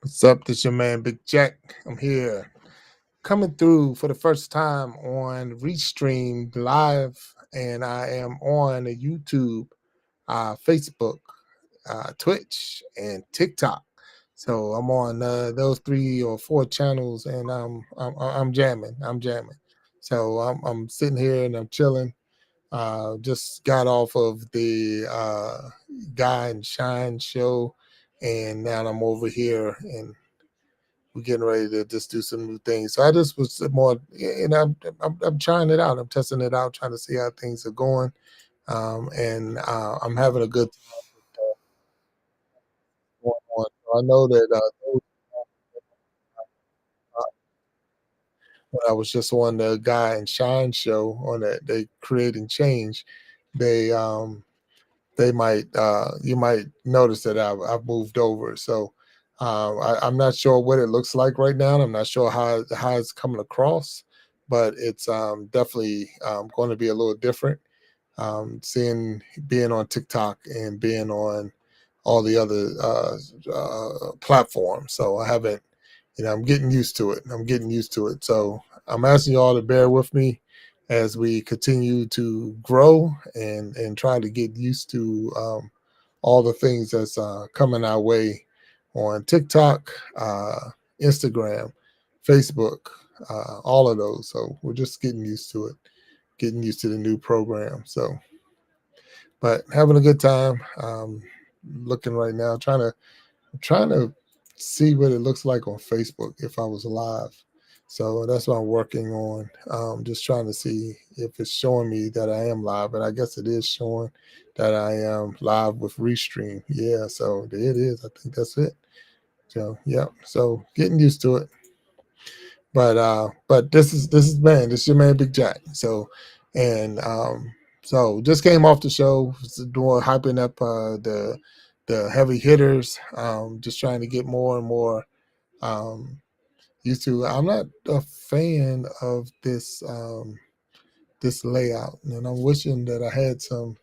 What's up? This your man Big Jack. I'm here coming through for the first time on Restream Live, and I am on YouTube, Facebook, Twitch, and TikTok. So I'm on those 3 or 4 channels, and I'm jamming. I'm jamming. So I'm sitting here and I'm chilling. Just got off of the Guy and Shine show, and now I'm over here and we're getting ready to just do some new things. So I just was more, and I'm trying it out. I'm testing it out, trying to see how things are going. And I'm having a good time going on. So I know that uh, when I was just on the Guy and Shine show on that, they creating change. They they might you might notice that I've moved over. So I'm not sure what it looks like right now. I'm not sure how it's coming across, but it's definitely going to be a little different. Seeing being on TikTok and being on all the other platforms. So I haven't, I'm getting used to it. I'm getting used to it. So I'm asking you all to bear with me as we continue to grow and try to get used to all the things that's coming our way on TikTok, Instagram, Facebook, all of those. So we're just getting used to it, getting used to the new program. So, but having a good time. Looking right now, trying to see what it looks like on Facebook if I was live. So that's what I'm working on. Just trying to see if it's showing me that I am live, and I guess it is showing that I am live with Restream. Yeah, so there it is. I think that's it. So yeah, so getting used to it. But this is man, this is your man Big Jack. So and so just came off the show, doing hyping up the heavy hitters, just trying to get more and more um used to. I'm not a fan of this layout, and I'm wishing that I had some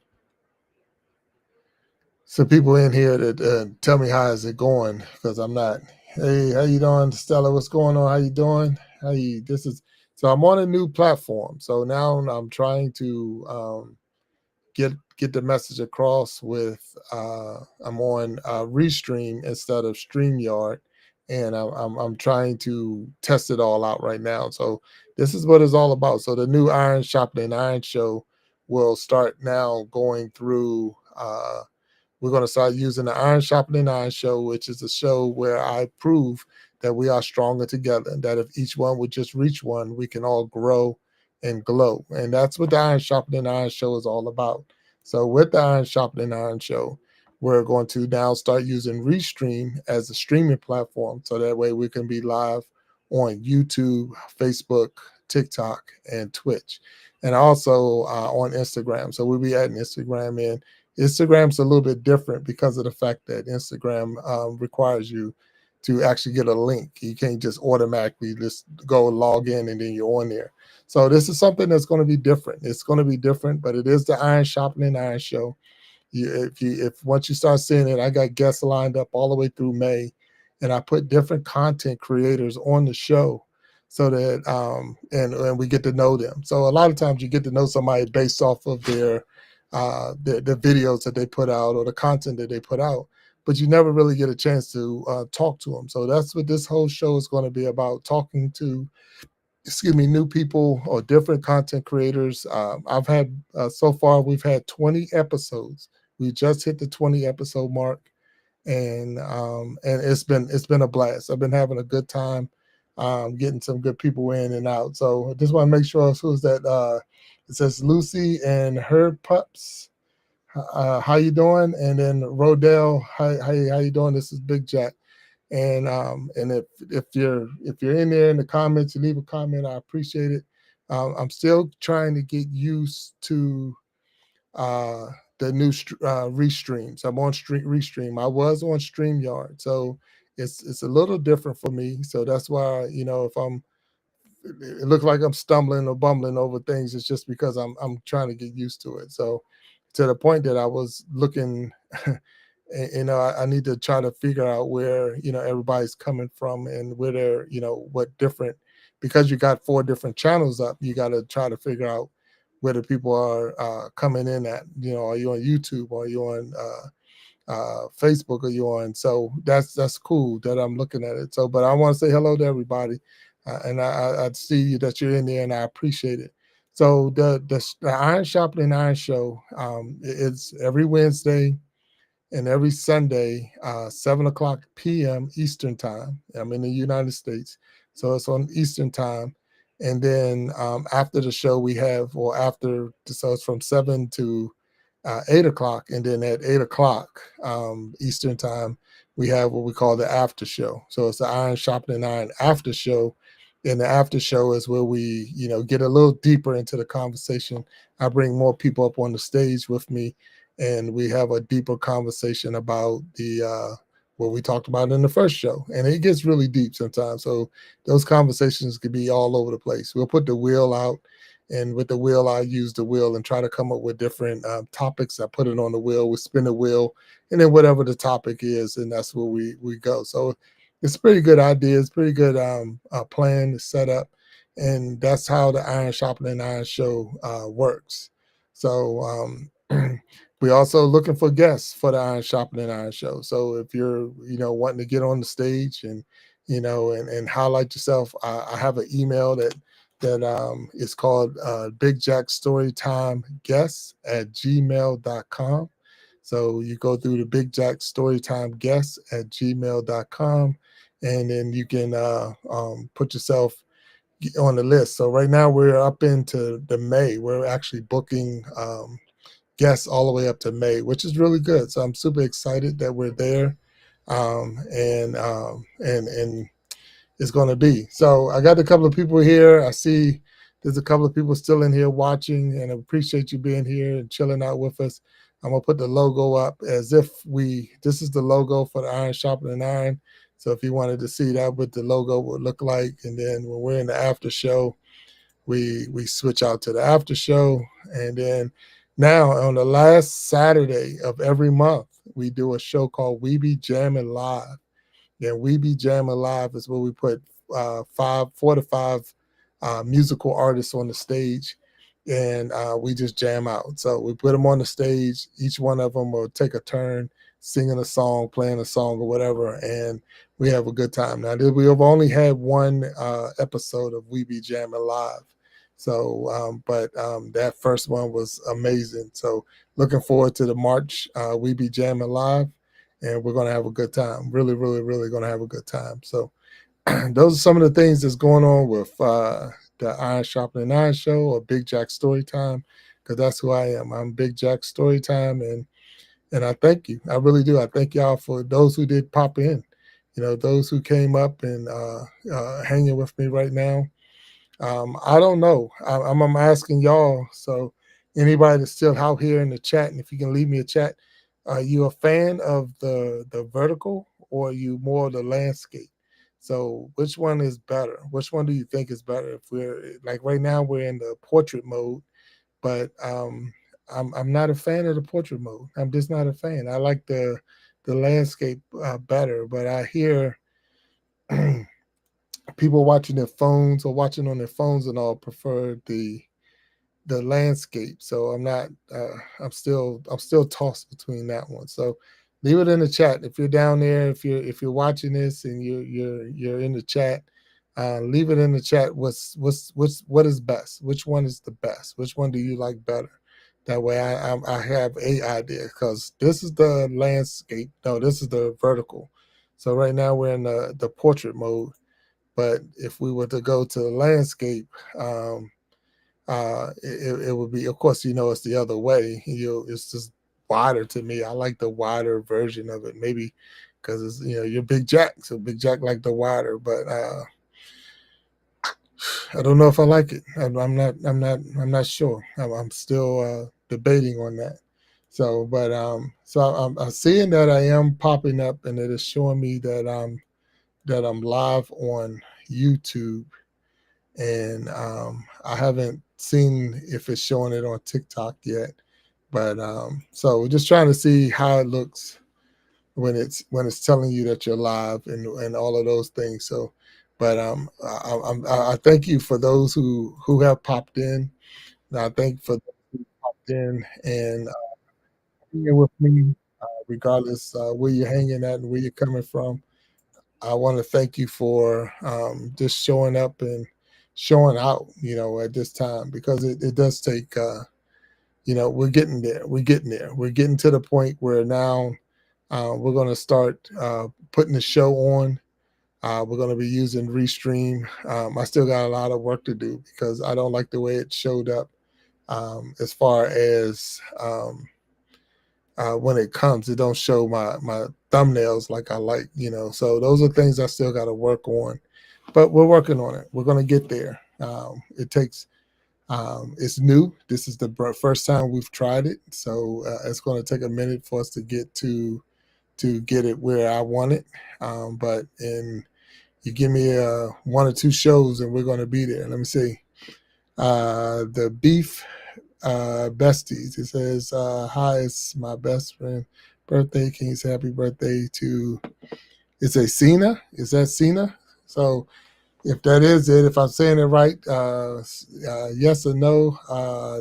people in here that tell me how is it going, because I'm not. Hey, how you doing, Stella? What's going on? How you doing? How you? This is so I'm on a new platform. So now I'm trying to get the message across with I'm on Restream instead of StreamYard, and I'm trying to test it all out right now. So this is what it's all about. So the new Iron Shopping Iron show will start now going through. We're going to start using the Iron Sharpening Iron show, which is a show where I prove that we are stronger together, and that if each one would just reach one, we can all grow and glow. And that's what the Iron Sharpening Iron show is all about. So with the Iron Sharpening Iron show, we're going to now start using Restream as a streaming platform, so that way we can be live on YouTube, Facebook, TikTok, and Twitch, and also on Instagram. So we'll be adding Instagram in. Instagram's a little bit different because of the fact that Instagram requires you to actually get a link. You can't just automatically just go log in and then you're on there. So this is something that's going to be different. It's going to be different, but it is the Iron Sharpening Iron show. If once you start seeing it, I got guests lined up all the way through May, and I put different content creators on the show so that and we get to know them. So a lot of times you get to know somebody based off of the videos that they put out or the content that they put out, but you never really get a chance to talk to them. So that's what this whole show is going to be about: talking to, excuse me, new people or different content creators. I've had so far we've had 20 episodes. We just hit the 20 episode mark, and it's been a blast. I've been having a good time, getting some good people in and out. So I just want to make sure who's that. It says Lucy and her pups. How you doing? And then Rodell, how you doing? This is Big Jack. And if you're in there in the comments, you leave a comment. I appreciate it. I'm still trying to get used to uh, the new restreams. I'm on restream. I was on Streamyard, so it's a little different for me. So that's why, if it looks like I'm stumbling or bumbling over things, it's just because I'm trying to get used to it. So to the point that I was looking I need to try to figure out where everybody's coming from and where they're what different, because you got four different channels up. You got to try to figure out where the people are coming in at. Are you on YouTube? Are you on Facebook? Are you on? So that's cool that I'm looking at it. So, but I want to say hello to everybody, and I see that you're in there, and I appreciate it. So the Iron Sharpening Iron show, it's every Wednesday and every Sunday, 7 o'clock p.m. Eastern time. I'm in the United States, so it's on Eastern time. And then after the show, we have, or after, so it's from 7 to 8 o'clock, and then at 8 o'clock Eastern time, we have what we call the after show. So it's the Iron Sharpening Iron after show. And the after show is where we, get a little deeper into the conversation. I bring more people up on the stage with me, and we have a deeper conversation about the what we talked about in the first show, and it gets really deep sometimes. So those conversations could be all over the place. We'll put the wheel out, and with the wheel, I use the wheel and try to come up with different topics. I put it on the wheel, we spin the wheel, and then whatever the topic is, and that's where we go. So it's a pretty good idea. It's pretty good plan to set up, and that's how the Iron Sharpening Iron show works. So we're also looking for guests for the Iron Sharpening Iron show. So if you're, wanting to get on the stage and, and highlight yourself, I have an email that is called Big Jack Storytime Guests at gmail.com. So you go through the Big Jack Storytime Guests at gmail.com, and then you can put yourself on the list. So right now we're up into the May. We're actually booking guests all the way up to May, which is really good. So I'm super excited that we're there, and it's going to be. So I got a couple of people here. I see there's a couple of people still in here watching, and I appreciate you being here and chilling out with us. I'm gonna put the logo up as if this is the logo for the Iron Sharpening Iron. So if you wanted to see that, what the logo would look like, and then when we're in the after show, we switch out to the after show, and then now on the last Saturday of every month, we do a show called We Be Jamming Live. Yeah, We Be Jamming Live is where we put 4 to 5 musical artists on the stage, and we just jam out. So we put them on the stage. Each one of them will take a turn singing a song, playing a song, or whatever, and we have a good time. Now, we have only had one episode of We Be Jamming Live. So, but that first one was amazing. So, looking forward to the March We Be Jamming Live, and we're going to have a good time. Really, really, really going to have a good time. So, those are some of the things that's going on with the Iron Sharpening Iron show, or Big Jack Storytime, because that's who I am. I'm Big Jack Storytime, and I thank you. I really do. I thank y'all for those who did pop in. Those who came up and hanging with me right now. I don't know. I'm asking y'all. So anybody that's still out here in the chat, and if you can leave me a chat, are you a fan of the vertical, or are you more of the landscape? So which one is better? Which one do you think is better? If we're like right now, we're in the portrait mode, but I'm not a fan of the portrait mode. I'm just not a fan. I like the landscape better, but I hear people watching their phones or watching on their phones and all prefer the landscape. So I'm not. I'm still tossed between that one. So leave it in the chat if you're down there. If you're watching this and you're in the chat, leave it in the chat. What is best? Which one is the best? Which one do you like better? That way I have a idea, because this is the landscape. No, this is the vertical. So right now we're in the portrait mode. But if we were to go to the landscape, it would be, of course, it's the other way. It's just wider to me. I like the wider version of it, maybe because it's you're Big Jack, so Big Jack like the wider. But I don't know if I like it. I'm not sure. I'm still debating on that. So, but I'm seeing that I am popping up, and it is showing me that I'm live on YouTube, and I haven't seen if it's showing it on TikTok yet. But so we're just trying to see how it looks when it's telling you that you're live and all of those things. So, but I thank you for those who have popped in. And I thank for those who popped in and hanging with me, regardless where you're hanging at and where you're coming from. I want to thank you for just showing up and showing out, at this time, because it does take, we're getting there. We're getting there. We're getting to the point where now we're going to start putting the show on. We're going to be using ReStream. I still got a lot of work to do because I don't like the way it showed up as far as when it comes. It don't show my thumbnails like I like, So those are things I still got to work on, but we're working on it. We're going to get there. It takes. It's new. This is the first time we've tried it, so it's going to take a minute for us to get it where I want it. But in you give me one or two shows, and we're going to be there. Let me see. The beef besties. It says, "Hi, it's my best friend birthday. Can you say happy birthday to?" It's a Cena. Is that Cena? So if that is it, if I'm saying it right, yes or no,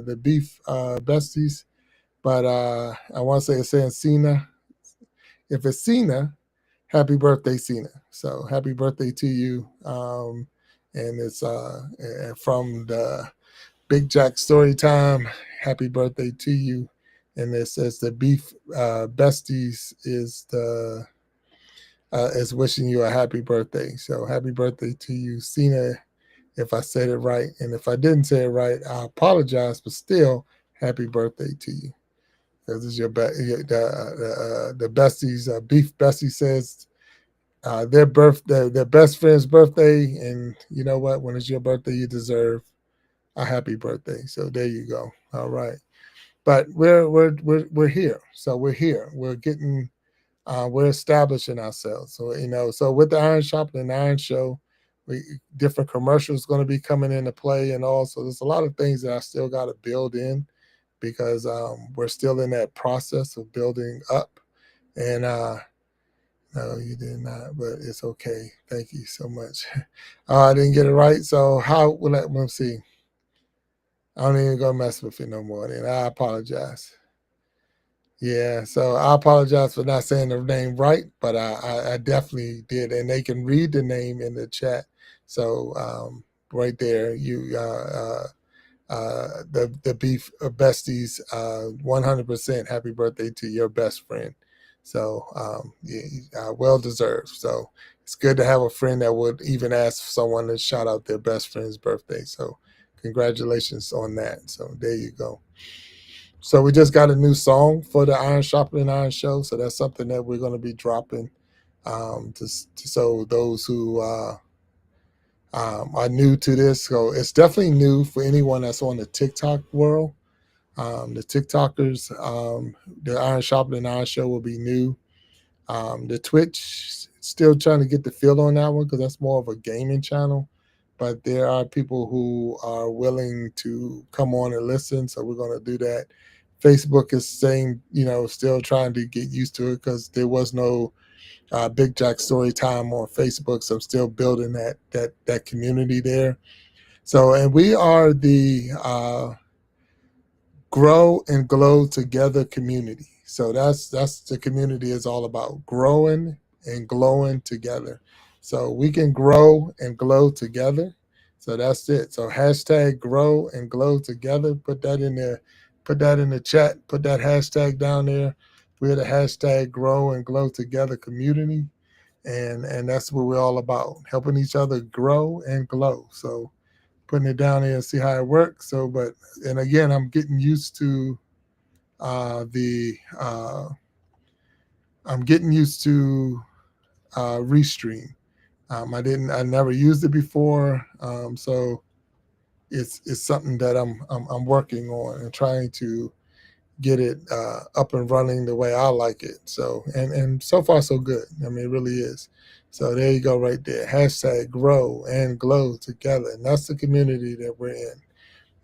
the beef besties. But I want to say it's saying Cena. If it's Cena, happy birthday, Cena. So happy birthday to you. And it's from the Big Jack Story Time. Happy birthday to you. And it says the beef besties is wishing you a happy birthday. So happy birthday to you, Cena, if I said it right. And if I didn't say it right, I apologize, but still, happy birthday to you. Because it's the besties, beef bestie says their best friend's birthday. And you know what? When it's your birthday, you deserve a happy birthday. So there you go. All right. But we're here. So we're here. We're establishing ourselves. So so with the Iron Shop and the Iron Show, we different commercials going to be coming into play, and also there's a lot of things that I still got to build in because we're still in that process of building up. And no, you did not, but it's okay. Thank you so much. I didn't get it right, so how will let's see. I don't even gonna mess with it no more. Then I apologize. Yeah, so I apologize for not saying the name right, but I definitely did, and they can read the name in the chat. So right there, the beef besties, 100% happy birthday to your best friend. So well deserved. So it's good to have a friend that would even ask someone to shout out their best friend's birthday. So congratulations on that. So there you go. So we just got a new song for the Iron Sharpening and Iron Show. So that's something that we're going to be dropping. So those who are new to this, so it's definitely new for anyone that's on the TikTok world. The TikTokers, the Iron Sharpening and Iron Show will be new. The Twitch, still trying to get the feel on that one because that's more of a gaming channel. But there are people who are willing to come on and listen, so we're going to do that. Facebook is saying, still trying to get used to it because there was no Big Jack Story Time on Facebook, so I'm still building that community there. So, and we are the Grow and Glow Together community. So that's the community is all about, growing and glowing together. So we can grow and glow together. So that's it. So hashtag grow and glow together. Put that in there. Put that in the chat. Put that hashtag down there. We're the hashtag grow and glow together community. And that's what we're all about. Helping each other grow and glow. So putting it down there and see how it works. So, and again, I'm getting used to the I'm getting used to ReStream. I never used it before, so it's something that I'm working on and trying to get it up and running the way I like it. So and so far so good. I mean, it really is. So there you go, right there. Hashtag grow and glow together, and that's the community that we're in.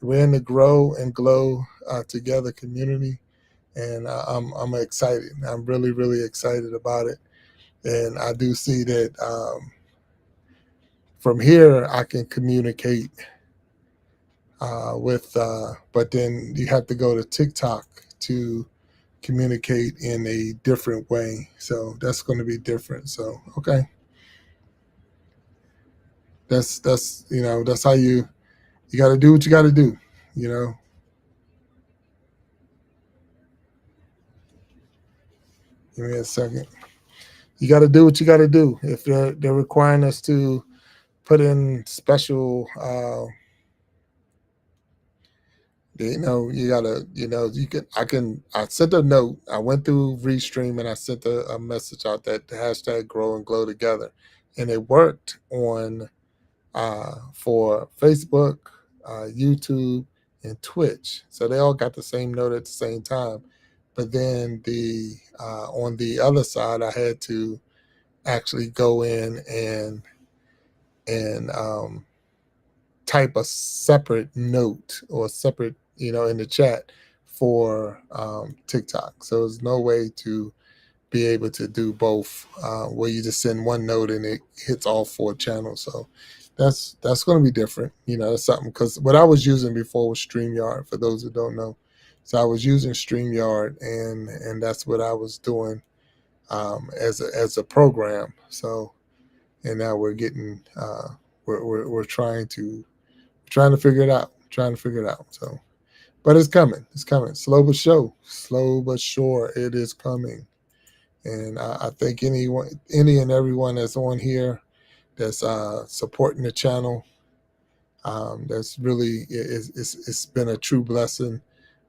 We're in the grow and glow together community. and I'm excited. I'm really really excited about it, and I do see that from here I can communicate but then you have to go to TikTok to communicate in a different way. So that's going to be different. So okay, that's that's how you got to do what you got to do. You know, give me a second. You got to do what you got to do. If they're requiring us to put in special, you gotta, you can. I can. I sent a note. I went through ReStream and I sent a message out that the hashtag Grow and Glow Together, and it worked on for Facebook, YouTube, and Twitch. So they all got the same note at the same time. But then the on the other side, I had to actually go in and type a separate note or separate, in the chat for TikTok. So there's no way to be able to do both, where you just send one note and it hits all four channels. So that's going to be different. That's something, because what I was using before was StreamYard. For those who don't know, so I was using StreamYard, and that's what I was doing as a program. So and now we're getting we're trying to figure it out, So, but it's coming. It's coming. Slow but sure. It is coming. And I think any and everyone that's on here that's supporting the channel, that's really it's been a true blessing.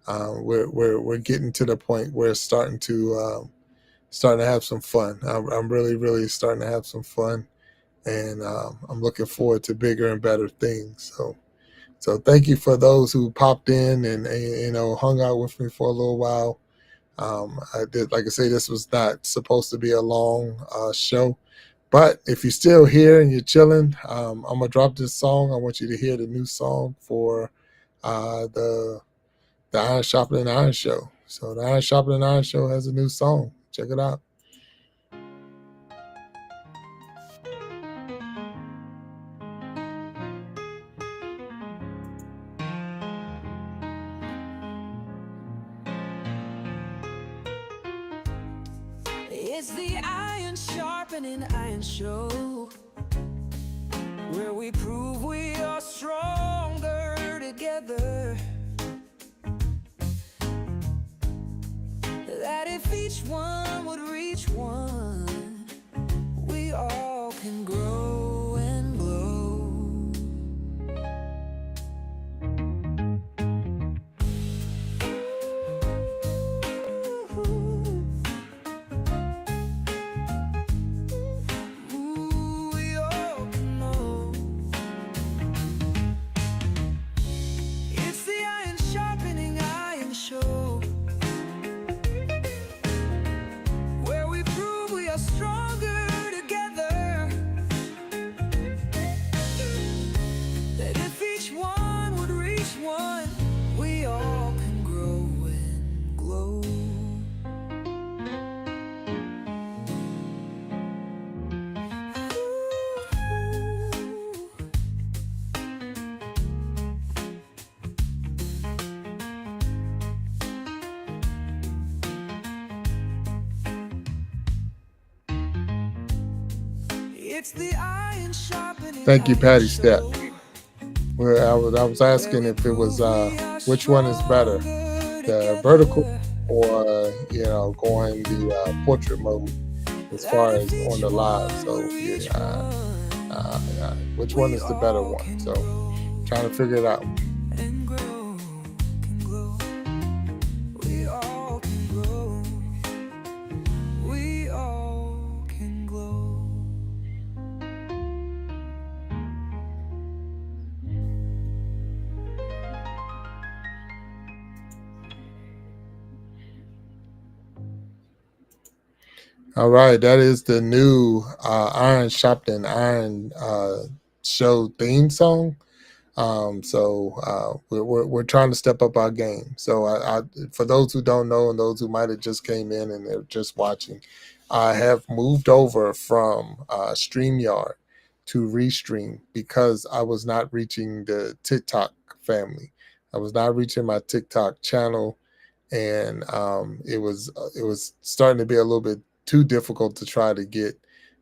We're getting to the point where it's starting to have some fun. I'm really really starting to have some fun, and I'm looking forward to bigger and better things. So thank you for those who popped in and hung out with me for a little while. I did, like I say, this was not supposed to be a long show, but if you're still here and you're chilling, I'm gonna drop this song. I want you to hear the new song for the Iron Shopping and Iron Show. So the Iron Shopping and Iron Show has a new song. Check it out. It's the Iron Sharpening Iron Show, where we prove we are stronger together. That if each one would reach one, we all can grow and glow. Ooh, we all can know. It's the Iron Sharpening Iron Show, where we prove we are stronger together. That if each one would reach one, we all can grow and glow. It's the Iron Sharpening. Thank you, Patty Step. Where I was asking if it was which one is better, the vertical or going the portrait mode as far as on the live. So yeah, which one is the better one? So trying to figure it out. And grow, can glow. We all can grow. We all can glow. All right, that is the new Iron Shopping Iron show theme song. We're trying to step up our game. So for those who don't know and those who might have just came in and they're just watching, I have moved over from StreamYard to ReStream because I was not reaching the TikTok family. I was not reaching my TikTok channel, and it was starting to be a little bit too difficult to try to get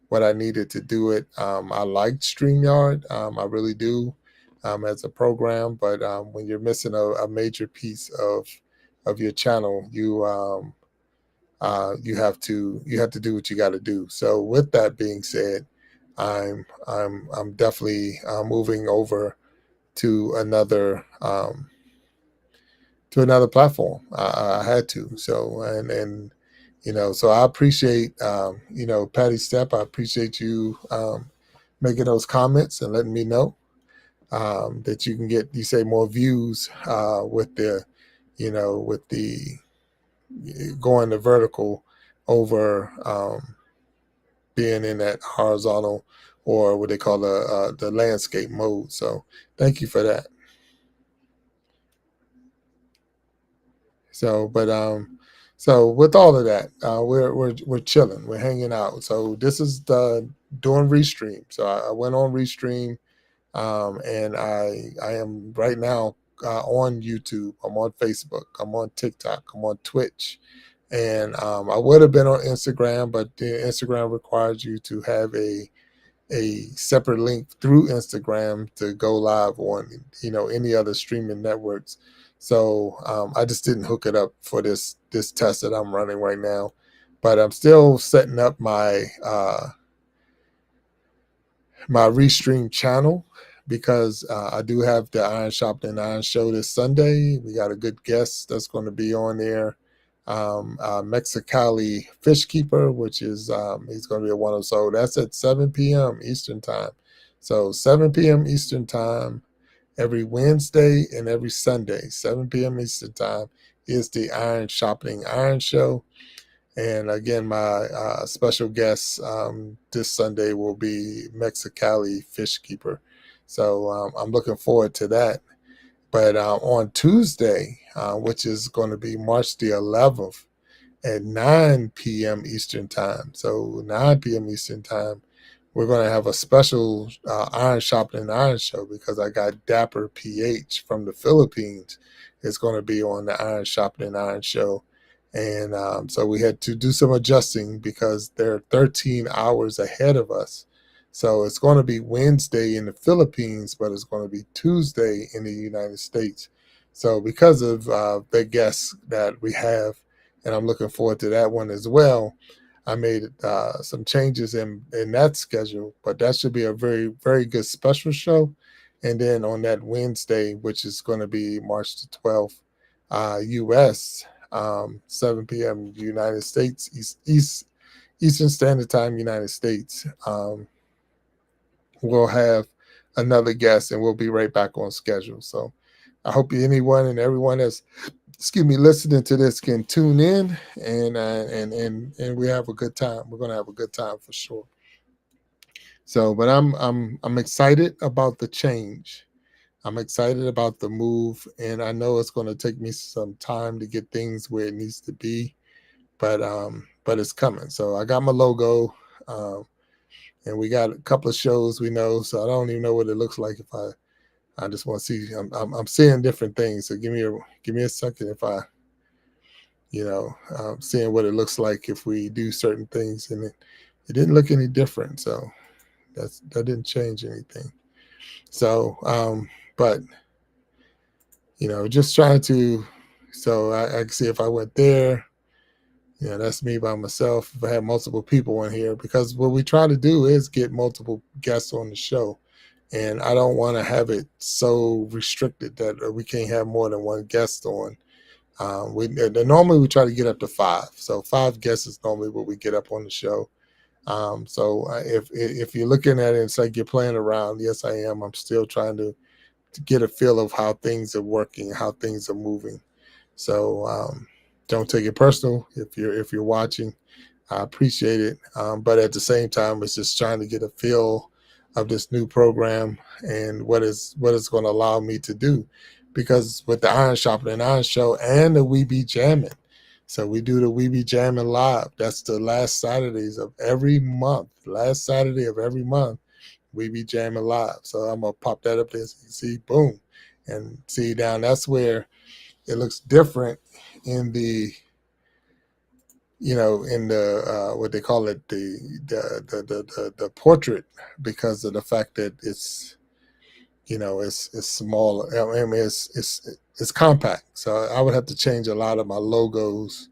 what I needed to do it. I liked StreamYard, I really do, as a program, but when you're missing a major piece of your channel, you have to do what you got to do. So with that being said, I'm definitely moving over to another platform. I had to. So so I appreciate Patty Step. I appreciate you making those comments and letting me know that you can get, you say, more views with the going the vertical over being in that horizontal, or what they call the landscape mode. So thank you for that. So with all of that, we're chilling, we're hanging out. So this is the doing Restream. So I went on Restream, and I am right now on YouTube. I'm on Facebook. I'm on TikTok. I'm on Twitch, and I would have been on Instagram, but the Instagram requires you to have a separate link through Instagram to go live on any other streaming networks. So I just didn't hook it up for this test that I'm running right now, but I'm still setting up my Restream channel because I do have the Iron Shopping Iron Show this Sunday. We got a good guest that's going to be on there. Mexicali Fish Keeper, which is he's going to be a one. So that's at 7 p.m. Eastern time. So 7 p.m. Eastern time every Wednesday and every Sunday, 7 p.m. Eastern time, is the Iron Shopping Iron Show. And again, my special guest this Sunday will be Mexicali Fish Keeper. So I'm looking forward to that. But on Tuesday, which is going to be March the 11th at 9 p.m. Eastern Time. So 9 p.m. Eastern Time, we're going to have a special Iron Shopping Iron Show because I got Dapper PH from the Philippines. It's going to be on the Iron Shopping Iron Show. And so we had to do some adjusting because they're 13 hours ahead of us. So it's going to be Wednesday in the Philippines, but it's going to be Tuesday in the United States. So because of the guests that we have, and I'm looking forward to that one as well, I made some changes in that schedule, but that should be a very, very good special show. And then on that Wednesday, which is going to be March the 12th, US, 7 p.m. United States, Eastern Standard Time, United States, we'll have another guest and we'll be right back on schedule. So I hope anyone and everyone that's listening to this can tune in and we have a good time. We're gonna have a good time for sure. So, but I'm excited about the change. I'm excited about the move, and I know it's going to take me some time to get things where it needs to be, but it's coming. So I got my logo, and we got a couple of shows we know. So I don't even know what it looks like if I just want to see. I'm seeing different things. So give me a second if seeing what it looks like if we do certain things, and it didn't look any different. So that didn't change anything. So, but just trying to. So I can see if I went there. That's me by myself. If I had multiple people in here, because what we try to do is get multiple guests on the show. And I don't want to have it so restricted that we can't have more than one guest on. Normally we try to get up to five. So 5 guests is normally what we get up on the show. If you're looking at it, it's like you're playing around. Yes, I am. I'm still trying to get a feel of how things are working, how things are moving. So don't take it personal if you're watching. I appreciate it, but at the same time, it's just trying to get a feel of this new program and what it's going to allow me to do. Because with the Iron Shopping and Iron Show and the We Be Jamming, so we do the We Be Jamming live. That's the last Saturdays of every month. Last Saturday of every month, We Be Jamming live. So I'm gonna pop that up there so you can see, boom, and see down. That's where it looks different in the in the what they call it, the portrait, because of the fact that it's small. I mean, it's compact. So I would have to change a lot of my logos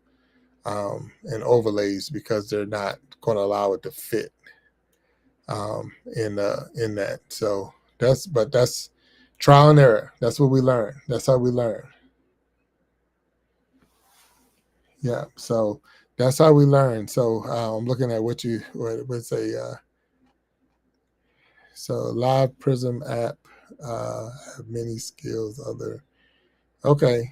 and overlays because they're not going to allow it to fit in that. So that's trial and error. That's what we learn. That's how we learn. Yeah. So that's how we learn. So I'm looking at what say. So Live Prism app have many skills. Other okay.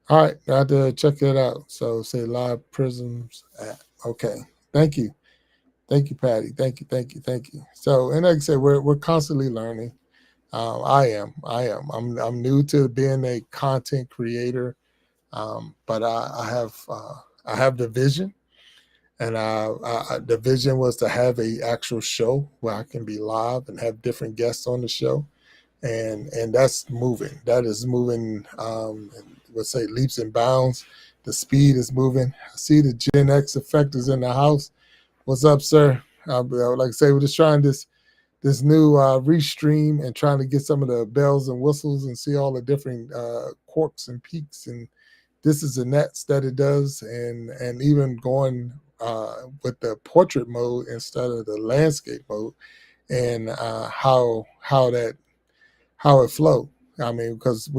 All right, I had to check it out. So say Live Prisms app. Okay. Thank you. Thank you, Patty. Thank you. Thank you. Thank you. So, and like I said, we're constantly learning. I'm new to being a content creator, but I have the vision, and the vision was to have a actual show where I can be live and have different guests on the show, and that's moving. That is moving. Let's say leaps and bounds. The speed is moving. I see the Gen X effect is in the house. What's up, sir? Like I say, we're just trying this new ReStream and trying to get some of the bells and whistles and see all the different quirks and peaks and this is the nets that it does, and even going with the portrait mode instead of the landscape mode, and how it flow. I mean, because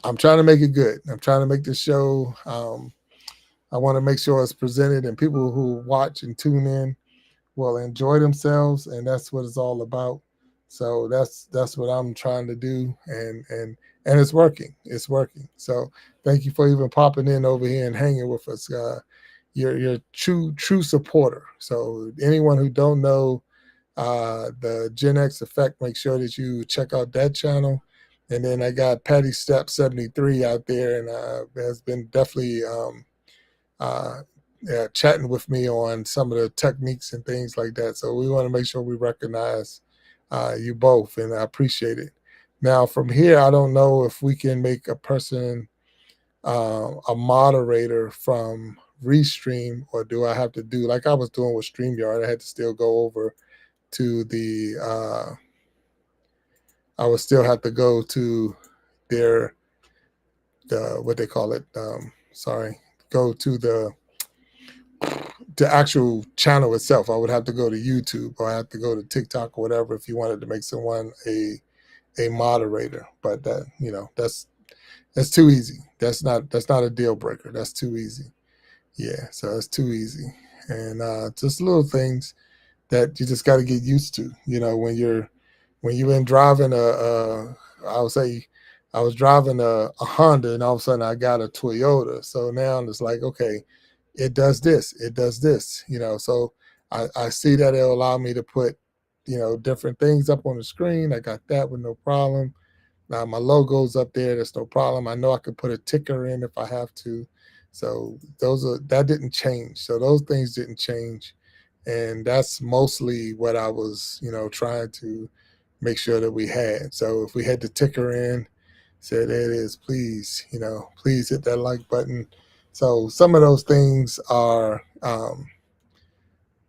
I'm trying to make it good. I'm trying to make the show. I want to make sure it's presented and people who watch and tune in will enjoy themselves, and that's what it's all about. So that's what I'm trying to do, and it's working. It's working. So thank you for even popping in over here and hanging with us. You're true supporter. So anyone who don't know the Gen X effect, make sure that you check out that channel. And then I got Patty Step 73 out there, and has been definitely uh, chatting with me on some of the techniques and things like that. So we want to make sure we recognize you both, and I appreciate it. Now, from here, I don't know if we can make a person a moderator from Restream, or do I have to do like I was doing with StreamYard? I had to still go over to the I would still have to go to their what they call it. Sorry, go to the actual channel itself. I would have to go to YouTube or I have to go to TikTok or whatever if you wanted to make someone a moderator. But that's too easy. That's not a deal breaker. That's too easy. Yeah, so it's too easy, and just little things that you just got to get used to. When you've been driving I would say I was driving a Honda, and all of a sudden I got a Toyota. So now it's like, okay, it does this, it does this. So I see that it'll allow me to put different things up on the screen. I got that with no problem. Now my logo's up there. That's no problem. I know I could put a ticker in if I have to. So that didn't change. So those things didn't change, and that's mostly what I was trying to make sure that we had. So if we had the ticker in, say there it is. Please please hit that like button. So some of those things are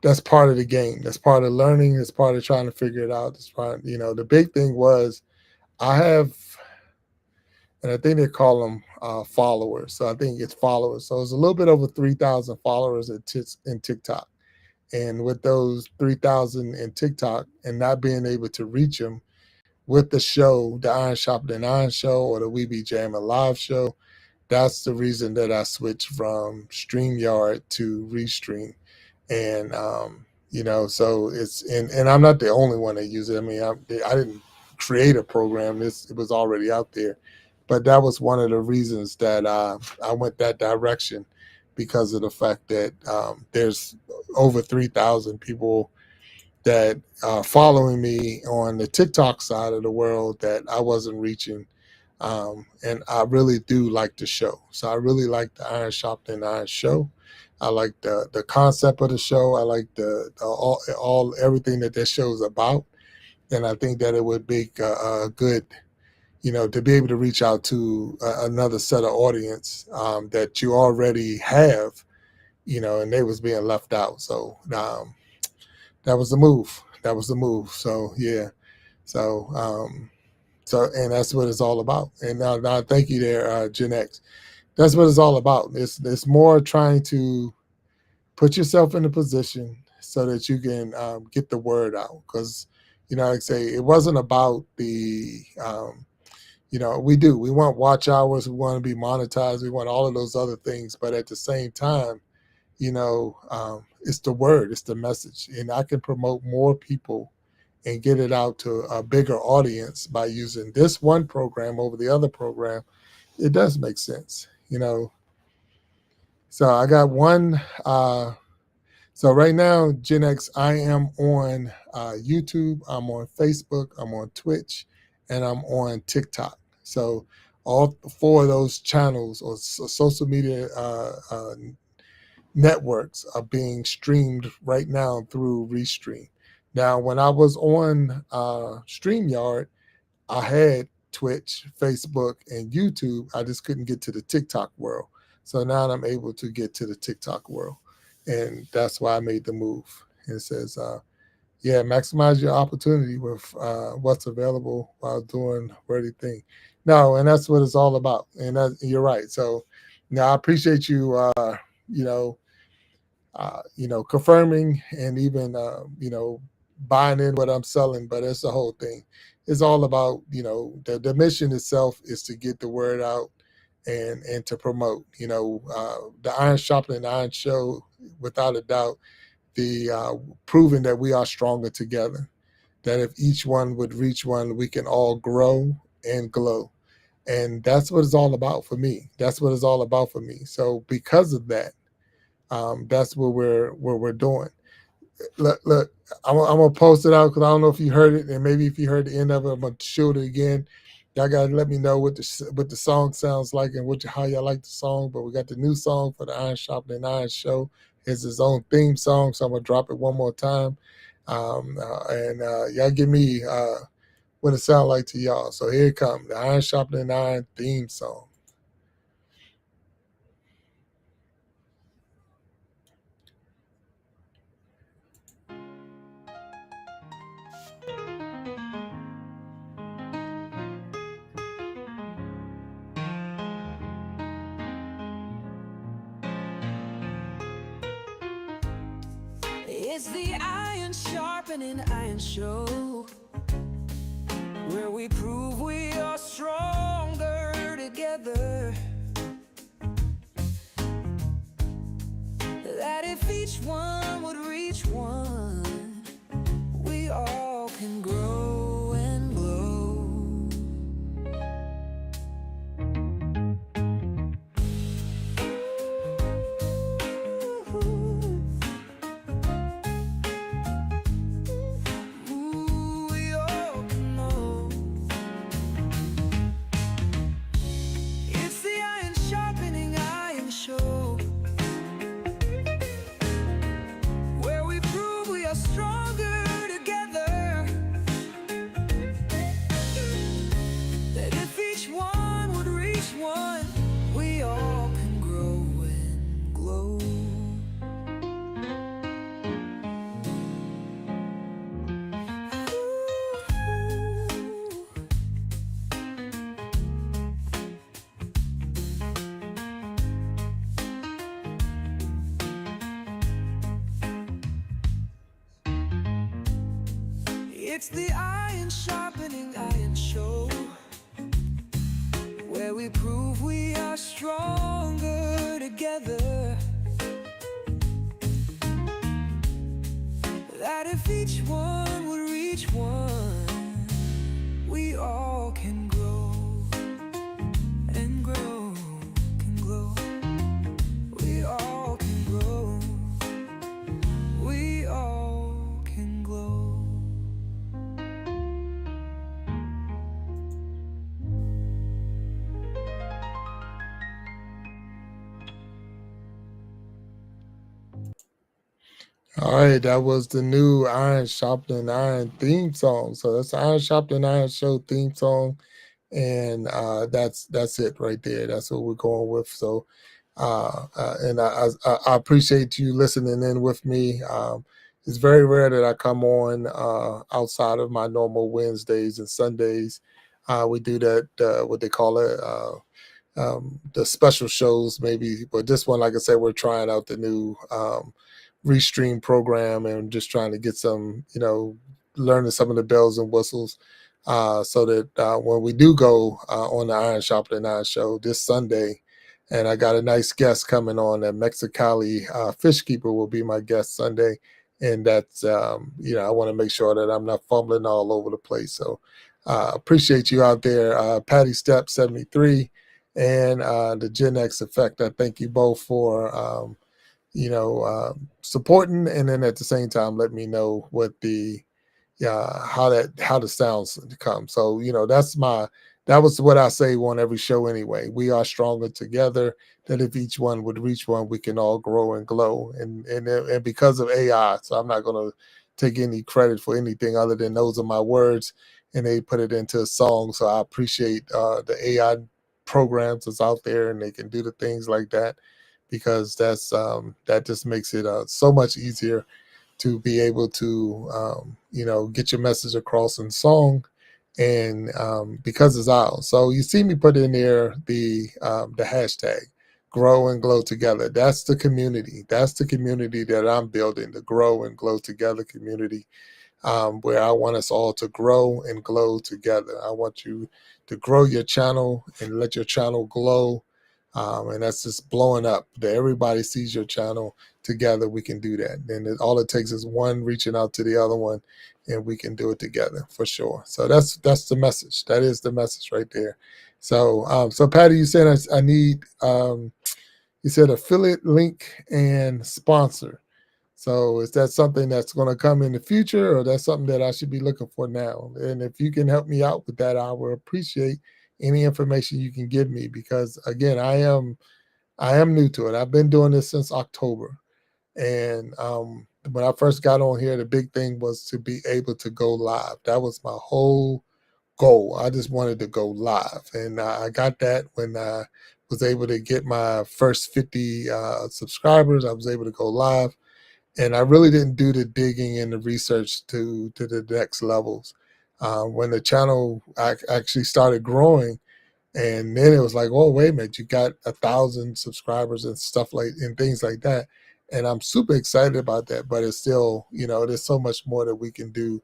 that's part of the game. That's part of learning. That's part of trying to figure it out. That's part. The big thing was I have, and I think they call them followers. So I think it's followers. So it's a little bit over 3,000 followers in TikTok. And with those 3,000 in TikTok and not being able to reach them with the show, the Iron Shopping and Iron Show or the We Be Jamming live show, that's the reason that I switched from StreamYard to Restream. And so and I'm not the only one that uses it. I mean, I didn't create a program. It was already out there, but that was one of the reasons that I went that direction, because of the fact that there's over 3,000 people that are following me on the TikTok side of the world that I wasn't reaching. And I really do like the show. So I really like the Iron Sharpening Iron show. I like the concept of the show. I like the all everything that show is about, and I think that it would be a good, to be able to reach out to another set of audience that you already have, and they was being left out. So that was the move. That was the move. So yeah. So and that's what it's all about. And now thank you there, Gen X. That's what it's all about. It's more trying to put yourself in a position so that you can get the word out. Because, like I say, it wasn't about the, we want watch hours, we want to be monetized, we want all of those other things. But at the same time, it's the word, it's the message. And I can promote more people and get it out to a bigger audience by using this one program over the other program. It does make sense. So I got one. So right now, Gen X, I am on YouTube, I'm on Facebook, I'm on Twitch, and I'm on TikTok. So all four of those channels or social media networks are being streamed right now through ReStream. Now, when I was on StreamYard, I had Twitch, Facebook, and YouTube. I just couldn't get to the TikTok world. So now I'm able to get to the TikTok world. And that's why I made the move. And it says, maximize your opportunity with what's available while doing worthy thing. No, and that's what it's all about. And you're right. So now I appreciate you, confirming and even, buying in what I'm selling, but it's the whole thing. It's all about, the mission itself is to get the word out and to promote, the Iron Sharpening Iron show, without a doubt, the proving that we are stronger together, that if each one would reach one, we can all grow and glow. And that's what it's all about for me. That's what it's all about for me. So because of that, that's what we're doing. Look, I'm gonna post it out because I don't know if you heard it, and maybe if you heard the end of it, I'm gonna shoot it again. Y'all gotta let me know what the song sounds like and how y'all like the song. But we got the new song for the Iron Sharpening Iron show. It's his own theme song, so I'm gonna drop it one more time, and y'all give me what it sounds like to y'all. So here it comes, the Iron Sharpening Iron theme song. It's the Iron Sharpening Iron show, where we prove we are stronger together. That if each one would reach one, we all can grow and glow. We all can know. It's the Iron Sharpening Iron show, where we prove we are stronger together. That if each one would reach one, we all can grow and glow. It's the Iron Sharpening Iron show, where we prove we are stronger together. That if each one would reach one, we all can grow and grow, can glow. We all can grow, we all can glow. All right, that was the new Iron Sharpening Iron theme song. So that's the Iron Sharpening Iron show theme song, and that's it right there. That's what we're going with. So, and I appreciate you listening in with me. It's very rare that I come on outside of my normal Wednesdays and Sundays. We do that what they call it. The special shows maybe, but this one, like I said, we're trying out the new ReStream program and just trying to get some, learning some of the bells and whistles, so that when we do go on the Iron Sharpening Iron show this Sunday, and I got a nice guest coming on, that Mexicali fish keeper will be my guest Sunday, and that's I want to make sure that I'm not fumbling all over the place. So appreciate you out there, Patty Step 73 and the Gen X Effect. I thank you both for supporting, and then at the same time, let me know what the how the sounds come. So that was what I say on every show anyway. We are stronger together. That if each one would reach one, we can all grow and glow. And because of AI, so I'm not going to take any credit for anything other than those are my words, and they put it into a song. So I appreciate the AI programs that's out there, and they can do the things like that, because that just makes it so much easier to be able to get your message across in song, and because it's ours. So you see me put in there the hashtag grow and glow together. That's the community. That's the community that I'm building, the grow and glow together community, where I want us all to grow and glow together. I want you to grow your channel and let your channel glow. And that's just blowing up. That everybody sees your channel. Together, we can do that. And all it takes is one reaching out to the other one, and we can do it together for sure. So that's the message. That is the message right there. So Patty, you said I need you said affiliate link and sponsor. So is that something that's going to come in the future, or that's something that I should be looking for now? And if you can help me out with that, I will appreciate any information you can give me, because again, I am new to it. I've been doing this since October, and when I first got on here, the big thing was to be able to go live. That was my whole goal. I just wanted to go live, and I got that when I was able to get my first 50 subscribers. I was able to go live, and I really didn't do the digging and the research to the next levels. When the channel actually started growing, and then it was like, oh wait a minute, you got 1,000 subscribers and stuff like and things like that, and I'm super excited about that. But it's still, there's so much more that we can do,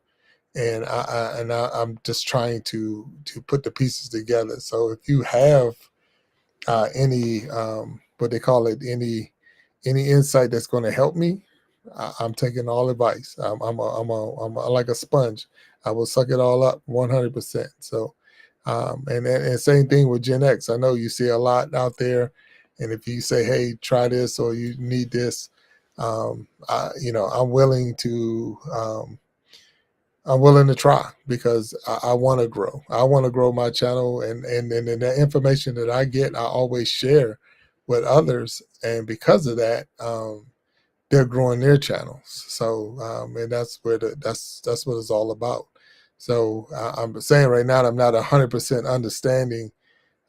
and I'm just trying to put the pieces together. So if you have any what they call it, any insight that's going to help me, I'm taking all advice. I'm like a sponge. I will suck it all up 100%. So, and same thing with Gen X. I know you see a lot out there, and if you say, "Hey, try this," or "You need this," I'm willing to. I'm willing to try, because I want to grow. I want to grow my channel, and the information that I get, I always share with others, and because of that, they're growing their channels. So, and that's where that's what it's all about. So I'm saying right now, I'm not 100% understanding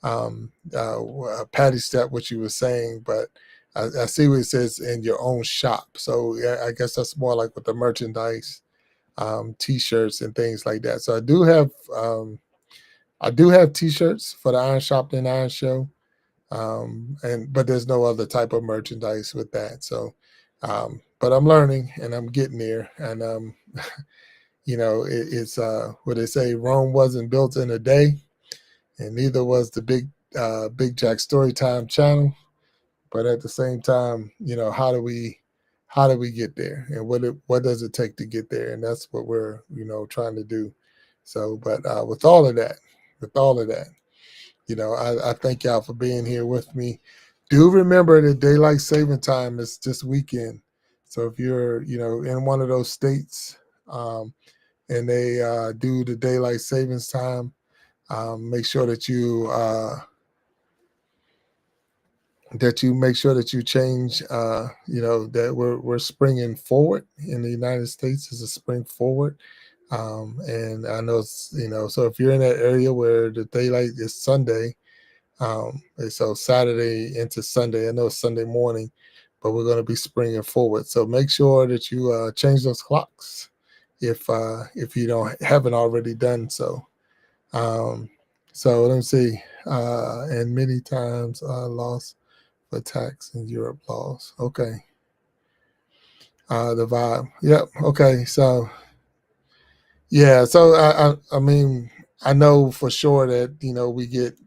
Patty Step what you were saying, but I see what it says in your own shop. So yeah, I guess that's more like with the merchandise, t-shirts and things like that. So I do have t-shirts for the Iron Sharpening Iron show, and but there's no other type of merchandise with that. So, but I'm learning and I'm getting there, and it's what they say: Rome wasn't built in a day, and neither was the Big Jack Storytime channel. But at the same time, how do we get there, and what does it take to get there? And that's what we're trying to do. So, but with all of that, I thank y'all for being here with me. Do remember that daylight saving time is this weekend. So if you're in one of those states, and they do the daylight savings time, make sure that you that you make sure that you change, that we're springing forward in the United States is a spring forward. And I know, so if you're in that area where the daylight is Sunday, and so Saturday into Sunday, I know it's Sunday morning, but we're going to be springing forward. So make sure that you change those clocks if you don't haven't already done so. Um, so let me see. And many times lost for tax in Europe laws. Okay. The vibe. Yep. Okay. So yeah. So I mean, I know for sure that we get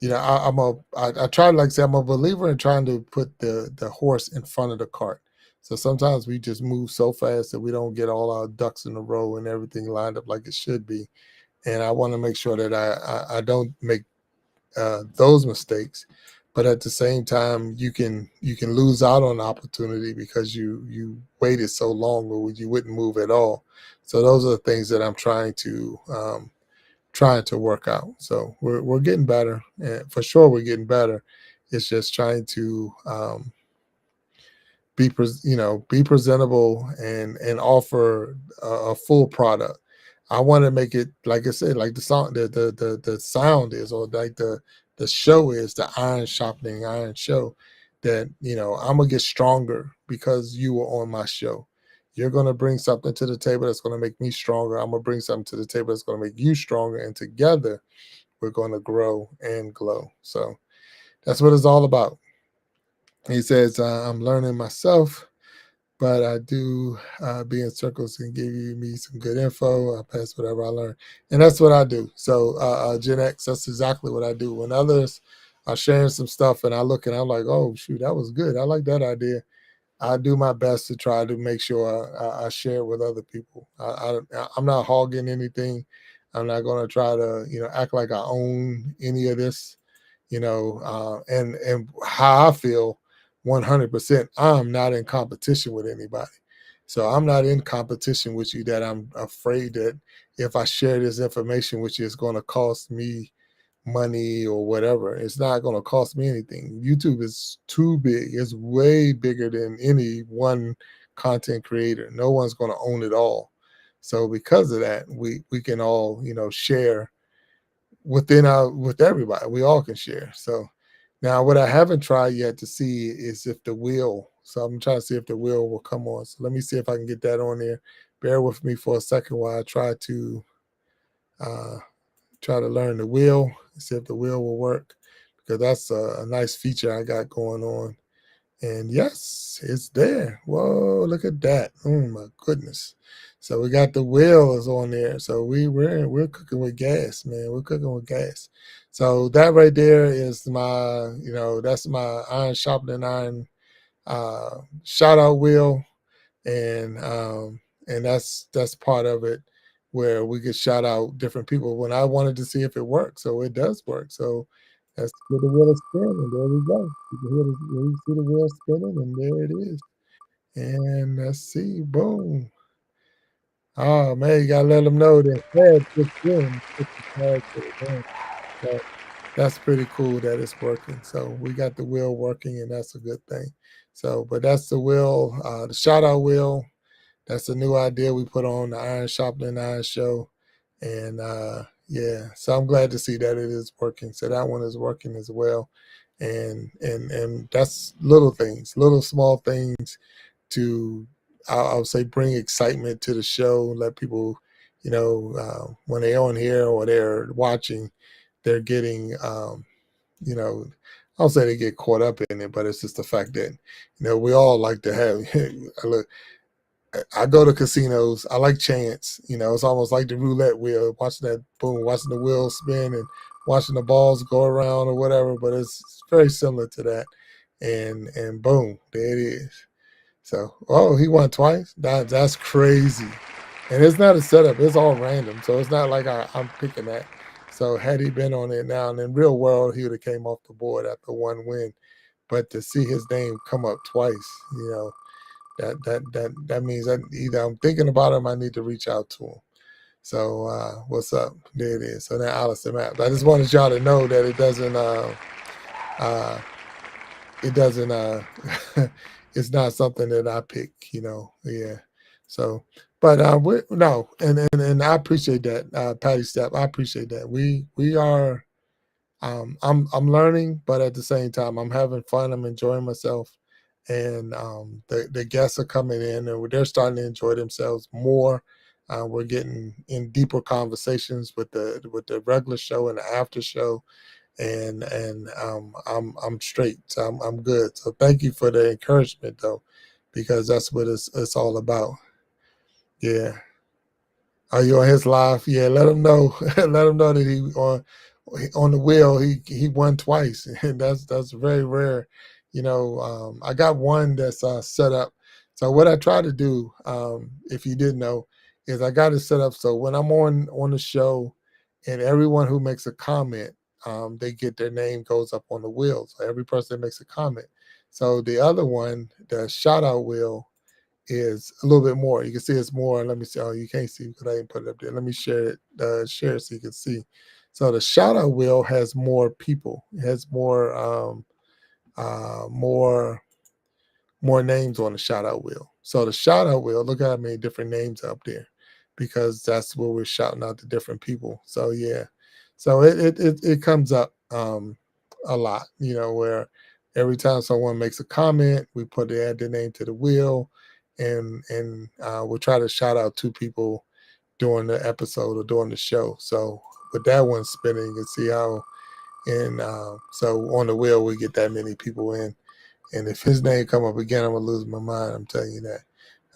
I try, like I say, I'm a believer in trying to put the horse in front of the cart. So sometimes we just move so fast that we don't get all our ducks in a row and everything lined up like it should be. And I want to make sure that I don't make those mistakes. But at the same time, you can lose out on opportunity because you waited so long, or you wouldn't move at all. So those are the things that I'm trying to work out. So we're getting better, and for sure we're getting better. It's just trying to be presentable and offer a full product. I want to make it, like I said, like the song, the sound is, or like the show is, the iron sharpening iron show. That I'm gonna get stronger because you were on my show. You're gonna bring something to the table that's gonna make me stronger. I'm gonna bring something to the table that's gonna make you stronger, and together we're gonna grow and glow. So that's what it's all about. He says, I'm learning myself, but I do be in circles and give you me some good info. I pass whatever I learn, and that's what I do. So Gen X, that's exactly what I do. When others are sharing some stuff, and I look and I'm like, oh shoot, that was good. I like that idea. I do my best to try to make sure I share it with other people. I'm not hogging anything. I'm not going to try to act like I own any of this. And how I feel 100%. I'm not in competition with anybody. So I'm not in competition with you that I'm afraid that if I share this information with you, it's going to cost me money or whatever. It's not going to cost me anything. YouTube is too big. It's way bigger than any one content creator. No one's going to own it all. So because of that, we can all share with everybody. We all can share. So now what I haven't tried yet to see is if the wheel. So I'm trying to see if the wheel will come on. So let me see if I can get that on there. Bear with me for a second while I uh, try to learn the wheel, see if the wheel will work, because that's a nice feature I got going on. And yes, it's there. Whoa, look at that. Oh my goodness. So we got the wheels on there. So we're cooking with gas, man. We're cooking with gas. So that right there is that's my iron sharpening iron shout out wheel, and that's part of it, where we could shout out different people when I wanted to see if it works. So it does work. So that's where the wheel is spinning. There we go. You can hear you see the wheel spinning, and there it is. And let's see, boom. Oh man, you gotta let them know that flag pushed in, put the flag to the wind. So that's pretty cool that it's working. So we got the wheel working, and that's a good thing. So, but that's the wheel, the shout out wheel. That's a new idea we put on the Iron Sharpening Iron show. And yeah, so I'm glad to see that it is working. So that one is working as well. And that's little things, little small things to I'll say bring excitement to the show, let people, when they're on here or they're watching, they're getting you know, I'll say they get caught up in it, but it's just the fact that, we all like to have look, I go to casinos. I like chance. It's almost like the roulette wheel, watching that boom, watching the wheel spin and watching the balls go around or whatever. But it's very similar to that. And boom, there it is. So, oh, he won twice. That's crazy. And it's not a setup. It's all random. So it's not like I'm picking that. So had he been on it now, and in real world, he would have came off the board after one win. But to see his name come up twice, that means that either I'm thinking about him, I need to reach out to him. So what's up? There it is. So now Alistair Maps. I just wanted y'all to know that it doesn't uh, it doesn't. It's not something that I pick. Yeah. So, but no, and I appreciate that, Patty Step. I appreciate that. We are. I'm learning, but at the same time, I'm having fun. I'm enjoying myself, and the guests are coming in, and they're starting to enjoy themselves more. We're getting in deeper conversations with the regular show and the after show, and I'm straight. So I'm good. So thank you for the encouragement, though, because that's what it's all about. Yeah. Are you on his live? Yeah, let him know. Let him know that he on the wheel. He won twice, and that's very rare. I got one that's set up. So what I try to do, if you didn't know, is I got it set up so when I'm on the show, and everyone who makes a comment, they get their name goes up on the wheel. So every person that makes a comment. So the other one, the shout out wheel, is a little bit more. You can see it's more. Let me see. Oh, you can't see because I didn't put it up there. Let me share it so you can see. So the shout out wheel has more people. It has more names on the shout out wheel. So the shout out wheel, look at how many different names up there, because that's where we're shouting out to different people. So yeah, so it comes up a lot, where every time someone makes a comment, we add their name to the wheel, and we'll try to shout out two people during the episode or during the show. So with that one spinning, you can see how, and so on the wheel we get that many people in. And if his name come up again, I'm gonna lose my mind. I'm telling you that.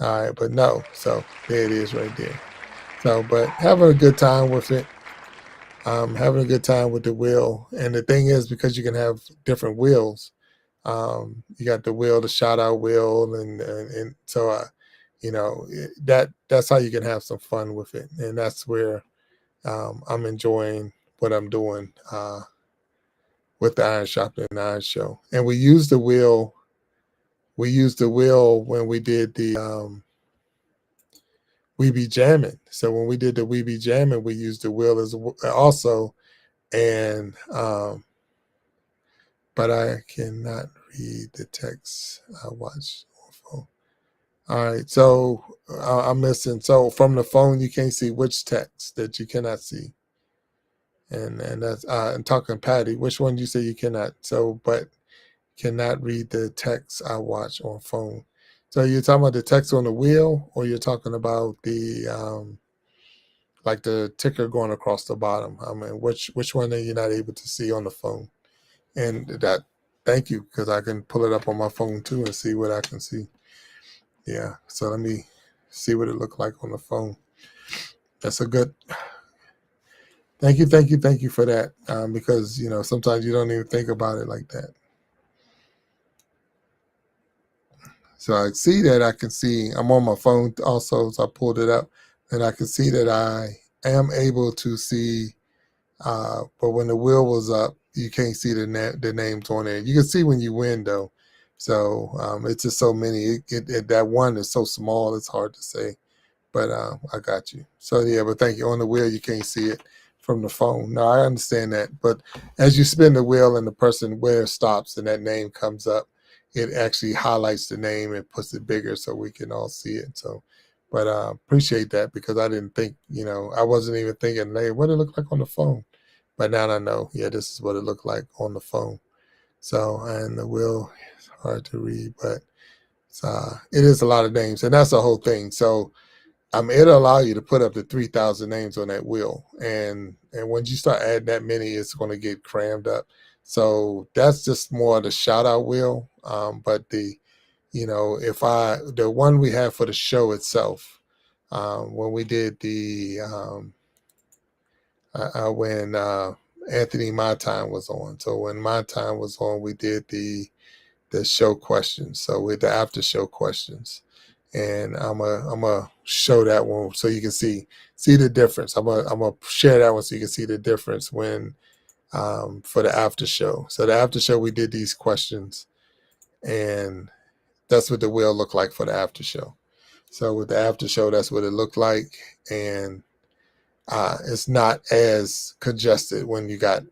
All right, but no. So there it is right there. So, but having a good time with it. Having a good time with the wheel. And the thing is, because you can have different wheels, you got the wheel, the shout out wheel, and so that's how you can have some fun with it. And that's where I'm enjoying what I'm doing with the Iron Sharpening Iron show. And we used the wheel. We used the wheel when we did the We Be Jamming. So when we did the We Be Jamming, we used the wheel as also, and but I cannot read the text I watch on phone. All right, so I'm missing. So from the phone, you can't see which text that you cannot see, and that's and talking Patty. Which one do you say you cannot? So, but cannot read the text I watch on phone. So you're talking about the text on the wheel, or you're talking about the like the ticker going across the bottom? I mean, which one are you not able to see on the phone? And that, thank you, because I can pull it up on my phone too and see what I can see. Yeah. So let me see what it looked like on the phone. That's a good. Thank you for that. Because sometimes you don't even think about it like that. So I see that I can see. I'm on my phone also, so I pulled it up, and I can see that I am able to see. But when the wheel was up, you can't see the names on there. You can see when you win though. So it's just so many. That one is so small, it's hard to say. But I got you. So yeah, but thank you. On the wheel, you can't see it from the phone. No, I understand that. But as you spin the wheel and the person where it stops and that name comes up, it actually highlights the name and puts it bigger so we can all see it. So, but appreciate that, because I didn't think, I wasn't even thinking, hey, what did it look like on the phone? But now I know, yeah, this is what it looked like on the phone. So, and the wheel is hard to read, but it is a lot of names, and that's the whole thing. So it'll allow you to put up to 3,000 names on that wheel, and when you start adding that many, it's going to get crammed up. So that's just more of the shout out wheel. But the one we have for the show itself, when we did when Anthony My Time was on. So when My Time was on, we did the show questions. So with the after show questions, and I'm a show that one so you can see the difference. I'm a share that one so you can see the difference when for the after show. So the after show we did these questions, and that's what the wheel looked like for the after show. So with the after show, that's what it looked like, and it's not as congested when you got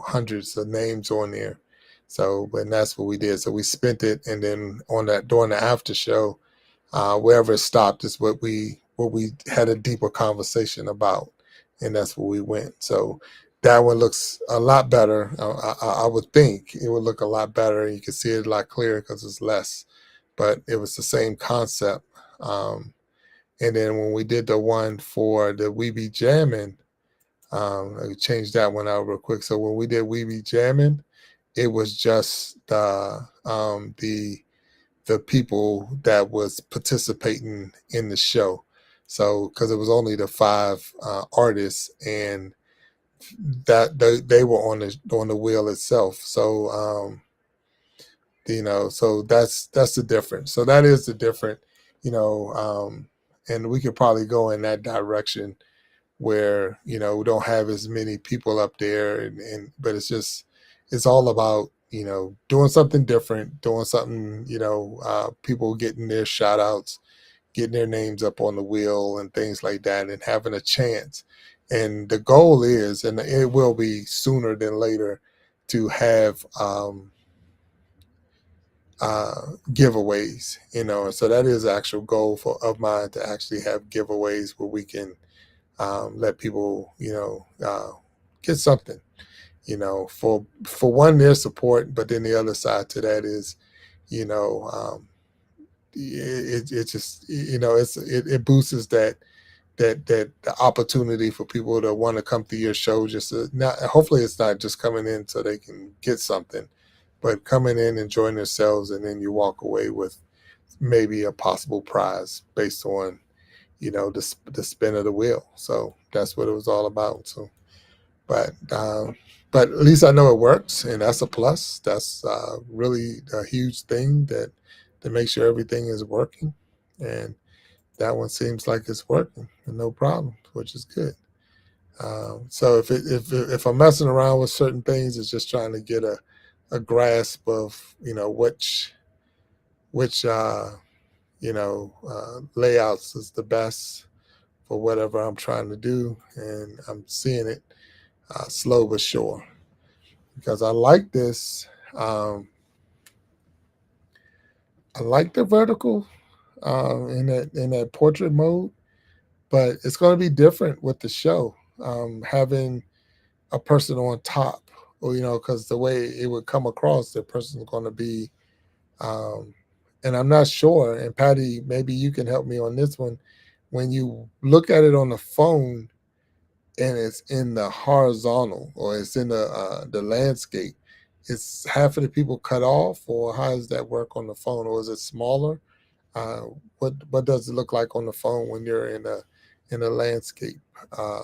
hundreds of names on there. So, and that's what we did. So we spent it, and then on that during the after show, wherever it stopped is what we had a deeper conversation about, and that's where we went. So that one looks a lot better. I would think it would look a lot better. You can see it a lot clearer because it's less, but it was the same concept. And then when we did the one for the We Be Jamming, I changed that one out real quick. So when we did We Be Jamming, it was just the people that was participating in the show. So because it was only the five artists, and that they were on the wheel itself. So so that's the difference. So that is the different, and we could probably go in that direction where we don't have as many people up there, and but it's all about doing something different, doing something, people getting their shout outs, getting their names up on the wheel and things like that, and having a chance. And the goal is, and it will be sooner than later, to have giveaways, and so that is the actual goal of mine, to actually have giveaways where we can let people, get something, for one, their support, but then the other side to that is, you know, it just, it boosts that the opportunity for people to want to come to your show. Just not, hopefully it's not just coming in so they can get something, but coming in, enjoying themselves, and then you walk away with maybe a possible prize based on the spin of the wheel. So that's what it was all about. So, but but at least I know it works, and that's a plus. That's really a huge thing, that to make sure everything is working, and that one seems like it's working and no problem, which is good. So if I'm messing around with certain things, it's just trying to get a grasp of which layouts is the best for whatever I'm trying to do, and I'm seeing it slow but sure, because I like this. I like the vertical in that portrait mode, but it's going to be different with the show. Having a person on top, or because the way it would come across, the person's going to be, um, and I'm not sure. And Patty, maybe you can help me on this one. When you look at it on the phone, and it's in the horizontal, or it's in the landscape, it's half of the people cut off, or how does that work on the phone, or is it smaller? Uh, what does it look like on the phone when you're in a landscape? Uh,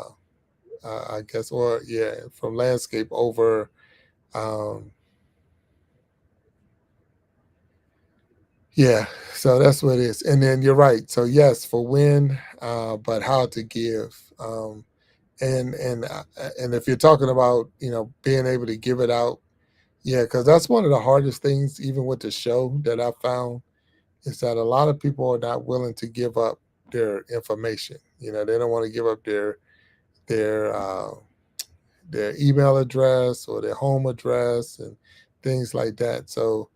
I guess, or yeah, from landscape over. Um, yeah, so that's what it is. And then you're right. So yes, for win, but how to give. And if you're talking about being able to give it out, yeah, because that's one of the hardest things, even with the show, that I found, is that a lot of people are not willing to give up their information. They don't want to give up their their email address or their home address and things like that. So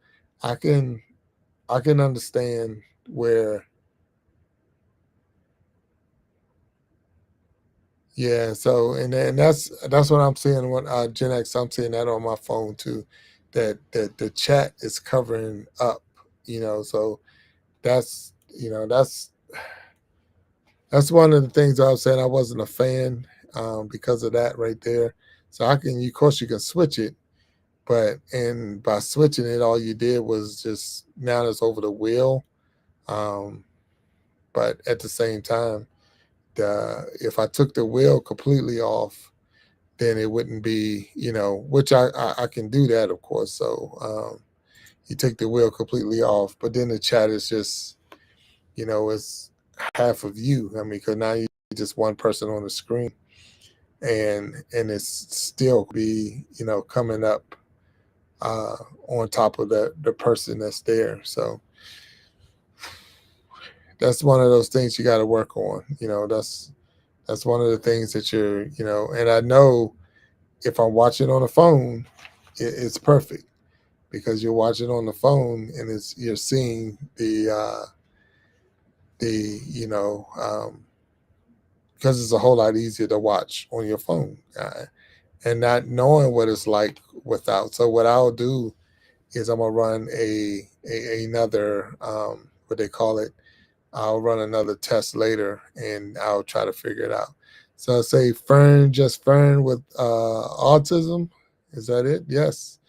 I can understand where. Yeah, so and that's what I'm seeing when Gen X. I'm seeing that on my phone too, that the chat is covering up. So that's one of the things I was saying I wasn't a fan, because of that right there. So of course, you can switch it, but and by switching it, all you did was just, now it's over the wheel. Um, but at the same time, if I took the wheel completely off, then it wouldn't be, which I can do that, of course. So you take the wheel completely off, but then the chat is just, it's half of you. I mean, because now you're just one person on the screen, and it's still be, coming up uh, on top of the person that's there. So that's one of those things you got to work on. That's one of the things that and I know if I'm watching on a phone, it's perfect. because you're watching on the phone and you're seeing the because it's a whole lot easier to watch on your phone, and not knowing what it's like without. So what I'll do is I'm gonna run another what they call it. I'll run another test later, and I'll try to figure it out. So say Fern, just Fern with autism. Is that it? Yes.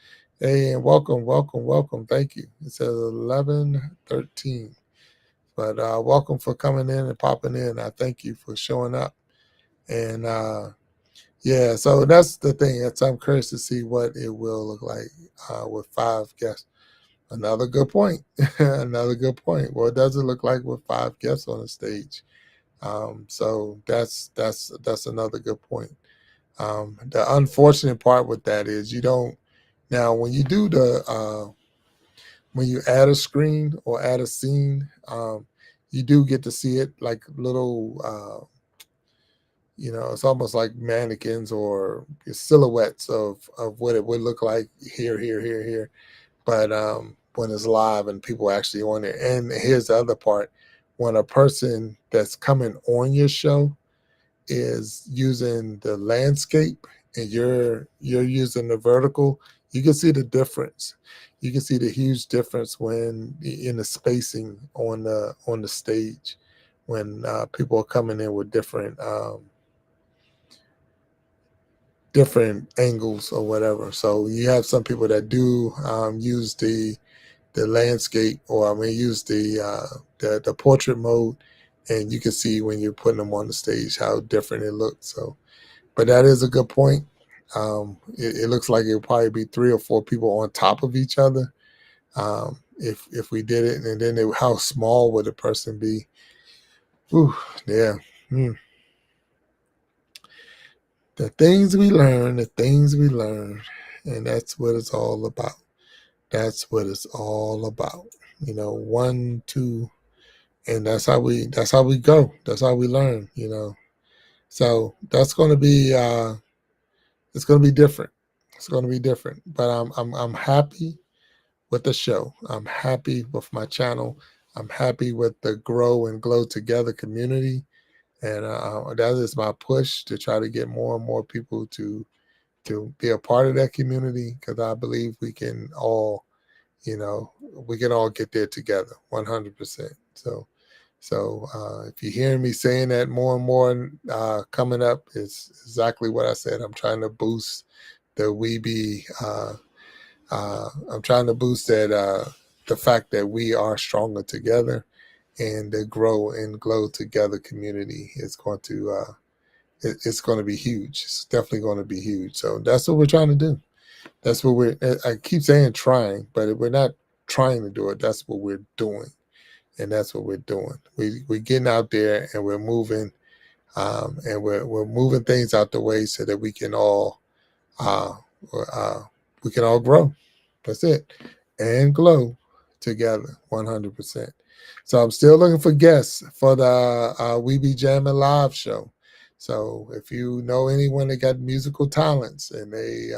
Hey, and welcome, welcome, welcome. Thank you. It says 11:13. But welcome for coming in and popping in. I thank you for showing up. And yeah, so that's the thing. It's, I'm curious to see what it will look like with 5 guests. Another good point. Another good point. What does it look like with 5 guests on the stage? So that's another good point. The unfortunate part with that is you don't now when you do the when you add a screen or add a scene, you do get to see it like little. It's almost like mannequins or silhouettes of what it would look like here, here, here, here. But when it's live and people actually on it. And here's the other part: when a person that's coming on your show is using the landscape and you're using the vertical, you can see the difference. You can see the huge difference when in the spacing on the stage when people are coming in with different angles or whatever. So you have some people that do use the landscape, or I mean use the portrait mode, and you can see when you're putting them on the stage how different it looks. So, but that is a good point. It looks like it'll probably be 3 or 4 people on top of each other if we did it, and then how small would the person be? Ooh, yeah. Mm. The things we learn, and that's what it's all about. That's what it's all about. 1, 2, and that's how we go. That's how we learn. So that's going to be it's going to be different. It's going to be different. But I'm happy with the show. I'm happy with my channel. I'm happy with the Grow and Glow Together community, and that is my push to try to get more and more people to be a part of that community, because I believe we can all get there together 100%. So if you're hearing me saying that more and more coming up, it's exactly what I said. I'm trying to boost the Weeby. I'm trying to boost the fact that we are stronger together, and the Grow and Glow Together community is going to it's going to be huge. It's definitely going to be huge. So that's what we're trying to do. That's what I keep saying trying, but we're not trying to do it. That's what we're doing. And that's what we're doing. We're getting out there and we're moving, and we're moving things out the way so that uh, uh, we can all grow. That's it, and glow together 100%. So I'm still looking for guests for the We Be Jamming live show. So if you know anyone that got musical talents and they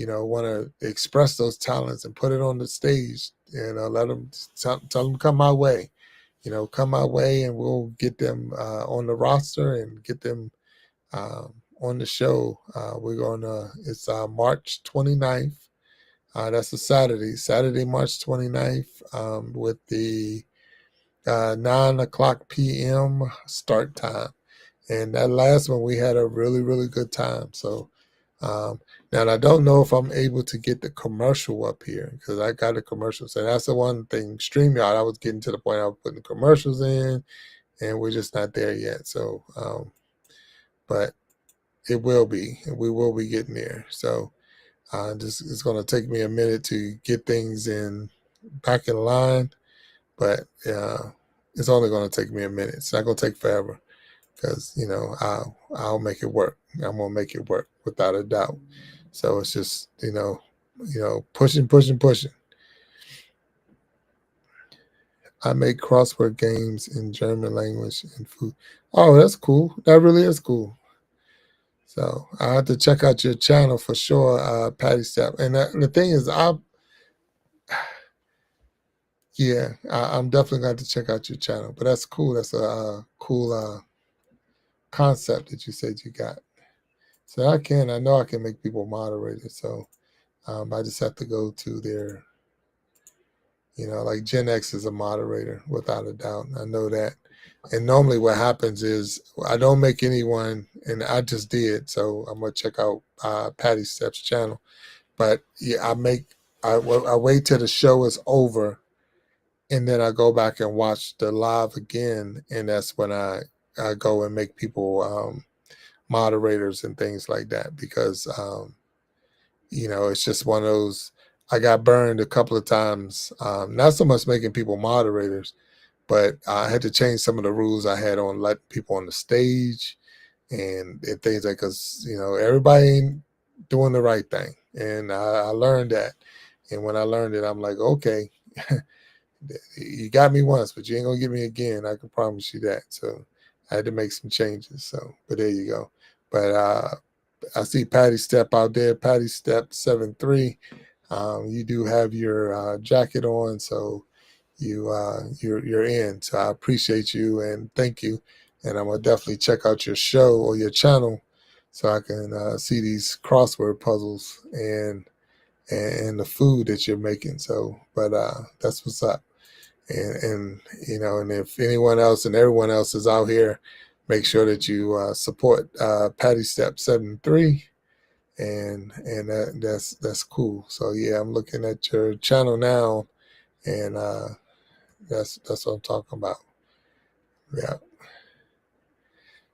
want to express those talents and put it on the stage, let them tell them come my way, come my way, and we'll get them on the roster and get them on the show. It's March 29th. That's a Saturday, March 29th, with the 9 o'clock p.m. start time. And that last one, we had a really, really good time. So now I don't know if I'm able to get the commercial up here, because I got the commercials. And that's the one thing, StreamYard, I was getting to the point I was putting the commercials in, and we're just not there yet. So, but it will be, and we will be getting there. So it's going to take me a minute to get things back in line, but it's only going to take me a minute. It's not going to take forever, because I'll make it work. I'm gonna make it work without a doubt. So it's just pushing. I make crossword games in German language and food. Oh, that's cool. That really is cool. So I have to check out your channel for sure, Patty Step. And the thing is, Yeah, I'm definitely going to check out your channel. But that's cool. That's a cool concept that you said you got. So I know I can make people moderators. So I just have to go to their, like Gen X is a moderator without a doubt. I know that. And normally what happens is I don't make anyone, and I just did. So I'm going to check out Patty Steps channel. But yeah, I wait till the show is over, and then I go back and watch the live again, and that's when I go and make people moderators and things like that, because it's just one of those. I got burned a couple of times, not so much making people moderators, but I had to change some of the rules I had on letting people on the stage and things like, because everybody ain't doing the right thing, and I learned that. And when I learned it, I'm like, okay, you got me once, but you ain't gonna get me again. I can promise you that. So I had to make some changes. So, but there you go. But I see Patty Step out there. Patty Step 7'3". You do have your jacket on, so you're in. So I appreciate you and thank you. And I'm gonna definitely check out your show or your channel so I can see these crossword puzzles and the food that you're making. So, but that's what's up. And if anyone else and everyone else is out here, make sure that you support Patty Step 7'3", and that's cool. So yeah, I'm looking at your channel now, and that's what I'm talking about. Yeah.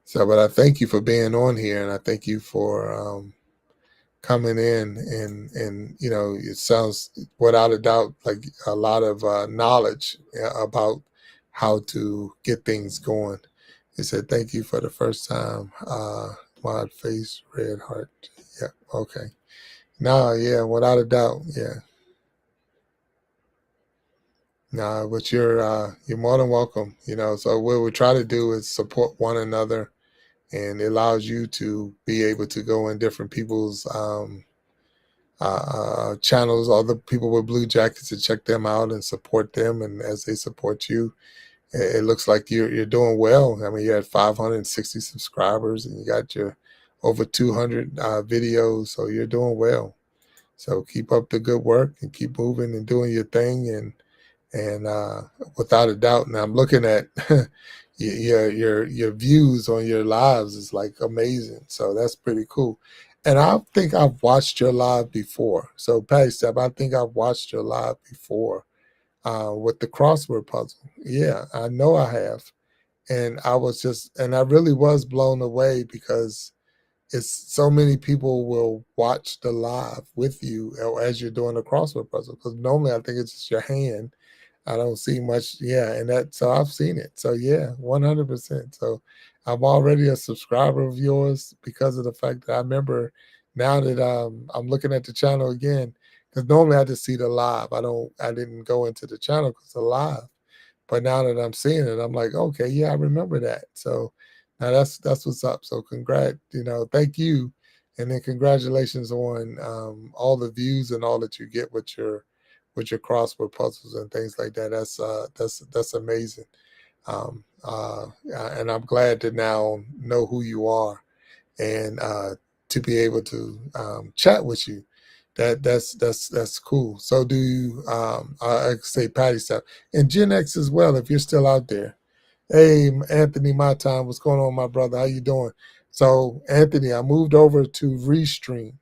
So, but I thank you for being on here, and I thank you for coming in, and it sounds without a doubt like a lot of knowledge about how to get things going. It said thank you for the first time. Mod face red heart. Yeah, okay. No, yeah, without a doubt. Yeah. No, but you're more than welcome. So what we try to do is support one another, and it allows you to be able to go in different people's channels, other people with blue jackets, to check them out and support them. And as they support you, it looks like you're doing well. I mean, you had 560 subscribers, and you got your over 200 videos, so you're doing well. So keep up the good work and keep moving and doing your thing. And without a doubt, and I'm looking at your views on your lives is like amazing. So that's pretty cool. And I think I've watched your live before. So Patty Step, I think I've watched your live before with the crossword puzzle. Yeah, I know I have. And I really was blown away, because it's so many people will watch the live with you as you're doing the crossword puzzle. Because normally I think it's just your hand. I don't see much. Yeah, so I've seen it. So yeah, 100%. So I'm already a subscriber of yours because of the fact that I remember now that I'm looking at the channel again, because normally I just see the live. I didn't go into the channel because the live. But now that I'm seeing it, I'm like, okay, yeah, I remember that. So now that's what's up. So thank you, and then congratulations on all the views and all that you get with your crossword puzzles and things like that. That's amazing. And I'm glad to now know who you are, and to be able to chat with you. That's cool. So do you? I say Patty stuff and Gen X as well. If you're still out there, hey Anthony, my time. What's going on, my brother? How you doing? So Anthony, I moved over to ReStream,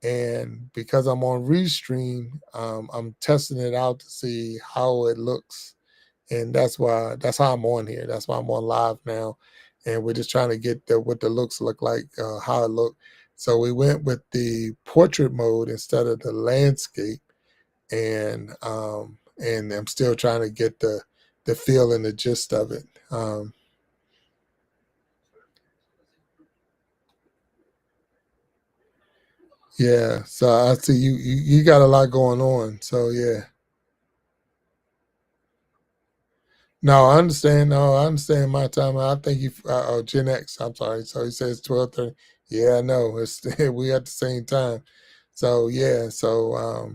and because I'm on ReStream, I'm testing it out to see how it looks, and that's how I'm on here. That's why I'm on live now, and we're just trying to get what the looks look like, how it look. So we went with the portrait mode instead of the landscape, and I'm still trying to get the feel and the gist of it. Yeah, so I see you got a lot going on. So yeah. No, I understand. No, I understand my time. I think you. Oh, Gen X. I'm sorry. So he says 12:30. Yeah, I know. It's we at the same time. So yeah. So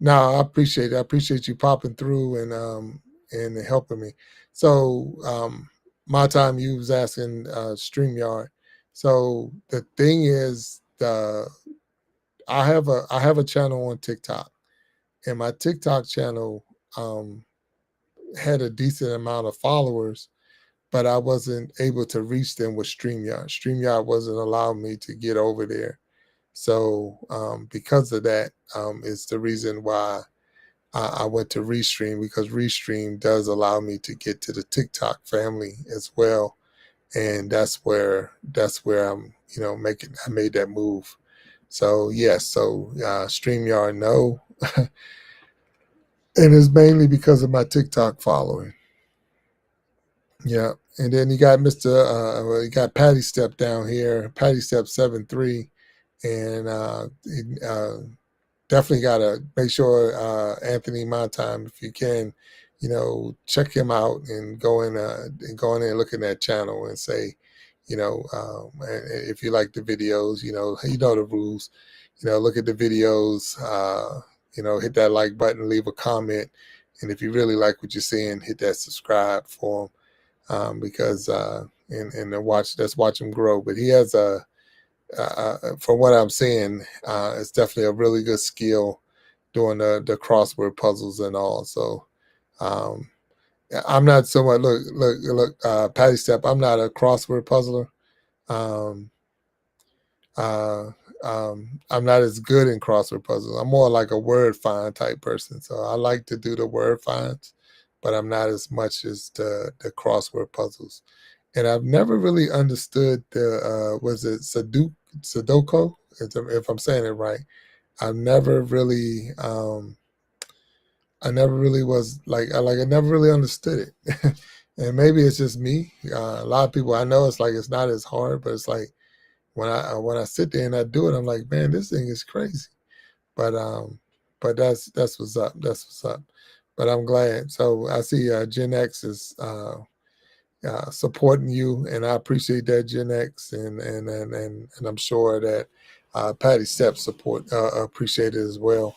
No, I appreciate it. I appreciate you popping through and helping me. So my time you was asking StreamYard. So the thing is the I have a channel on TikTok, and my TikTok channel um had a decent amount of followers, but I wasn't able to reach them with StreamYard. StreamYard wasn't allowing me to get over there. So because of that, is the reason why I went to ReStream, because ReStream does allow me to get to the TikTok family as well, and that's where I'm making I made that move. So yes, so StreamYard no, and it's mainly because of my TikTok following. Yeah, and then you got well, you got Patty Step down here, Patty Step 7-3, and definitely got to make sure Anthony Montime, if you can, check him out and go in and look in that channel and say, if you like the videos, you know the rules, look at the videos, hit that like button, leave a comment, and if you really like what you're seeing, hit that subscribe for him, because and then watch him grow. But he has from what I'm seeing, it's definitely a really good skill doing the crossword puzzles and all. So um, I'm not so much. Look, Patty Step. I'm not a crossword puzzler. Um, uh, I'm not as good in crossword puzzles. I'm more like a word find type person. So I like to do the word finds, but I'm not as much as the crossword puzzles. And I've never really understood the was it Sudoku, if I'm saying it right. I've never really I never really was I never really understood it. And maybe it's just me. A lot of people I know, it's like it's not as hard, but it's like when I sit there and I do it, I'm like, man, this thing is crazy. But that's what's up. That's what's up. But I'm glad. So I see Gen X is supporting you, and I appreciate that, Gen X, and I'm sure that Patty Step support appreciate it as well.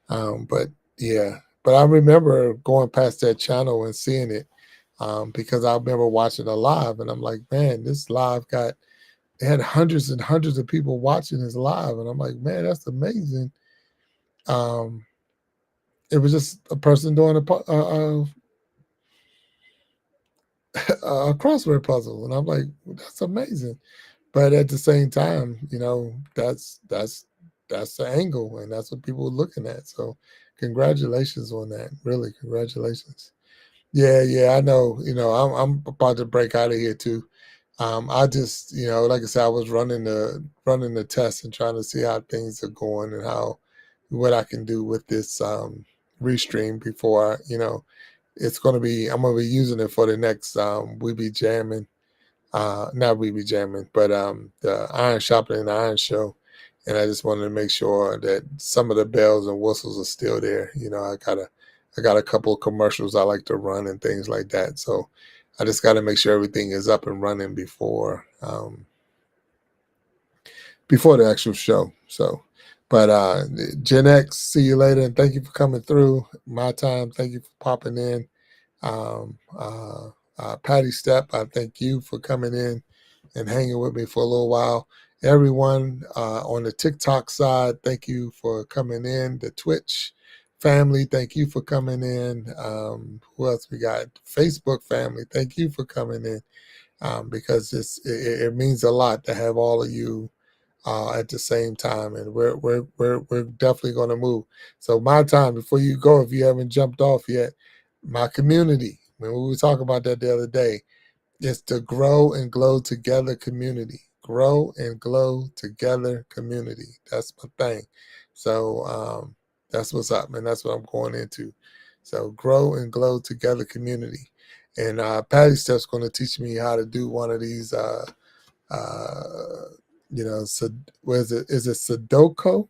But yeah, but I remember going past that channel and seeing it, because I remember watching a live, and I'm like, man, this live got it had hundreds and hundreds of people watching this live, and I'm like, man, that's amazing. Um, it was just a person doing a crossword puzzle, and I'm like, that's amazing. But at the same time, that's the angle, and that's what people are looking at. So, congratulations on that. Really, congratulations. Yeah, yeah, I know. I'm about to break out of here too. I just, like I said, I was running the test and trying to see how things are going and what I can do with this restream before it's going to be. I'm going to be using it for the next We Be Jamming, not We Be Jamming, but the Iron Shopping and the Iron Show. And I just wanted to make sure that some of the bells and whistles are still there. I got a couple of commercials I like to run and things like that. So I just got to make sure everything is up and running before the actual show. So, but Gen X, see you later, and thank you for coming through. My time, thank you for popping in. Um, uh, Patty Step, I thank you for coming in and hanging with me for a little while. Everyone on the TikTok side, thank you for coming in. The Twitch family, thank you for coming in. Who else we got? Facebook family, thank you for coming in, because it means a lot to have all of you at the same time, and we're definitely going to move. So my time before you go, if you haven't jumped off yet, my community. When we were talking about that the other day, it's the Grow and Glow Together community. Grow and Glow Together community. That's my thing. So that's what's up, and that's what I'm going into. So Grow and Glow Together community. And Patty Step's going to teach me how to do one of these. Uh, so was it? Is it Sudoku?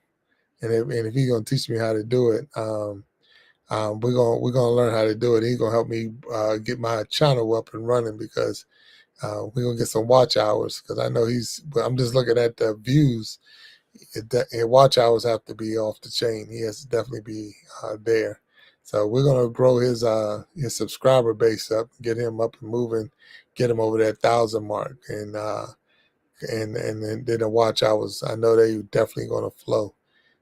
And if he's going to teach me how to do it, we're gonna learn how to do it. He's gonna help me get my channel up and running, because we're gonna get some watch hours, because I know I'm just looking at the views. watch hours have to be off the chain. He has to definitely be there. So we're gonna grow his subscriber base up, get him up and moving, get him over that 1,000 mark, and then the watch hours. I know they definitely gonna flow.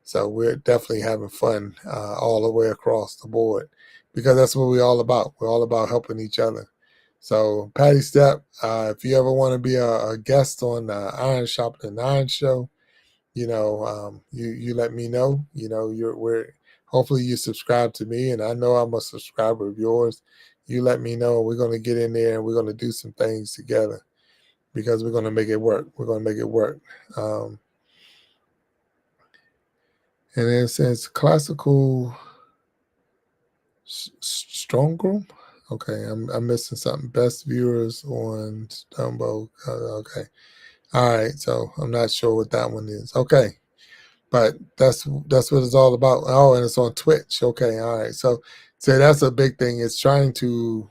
So we're definitely having fun all the way across the board because that's what we're all about. We're all about helping each other. So Patty Step, if you ever want to be a guest on the Iron Shop and Iron Show, you let me know. We're hopefully you subscribe to me, and I know I'm a subscriber of yours. You let me know. We're gonna get in there and we're gonna do some things together because we're gonna make it work. We're gonna make it work. And then it says classical strong group. Okay, I'm missing something. Best viewers on Dumbo. Okay, all right. So I'm not sure what that one is. Okay, but that's what it's all about. Oh, and it's on Twitch. Okay, all right. So that's a big thing. It's trying to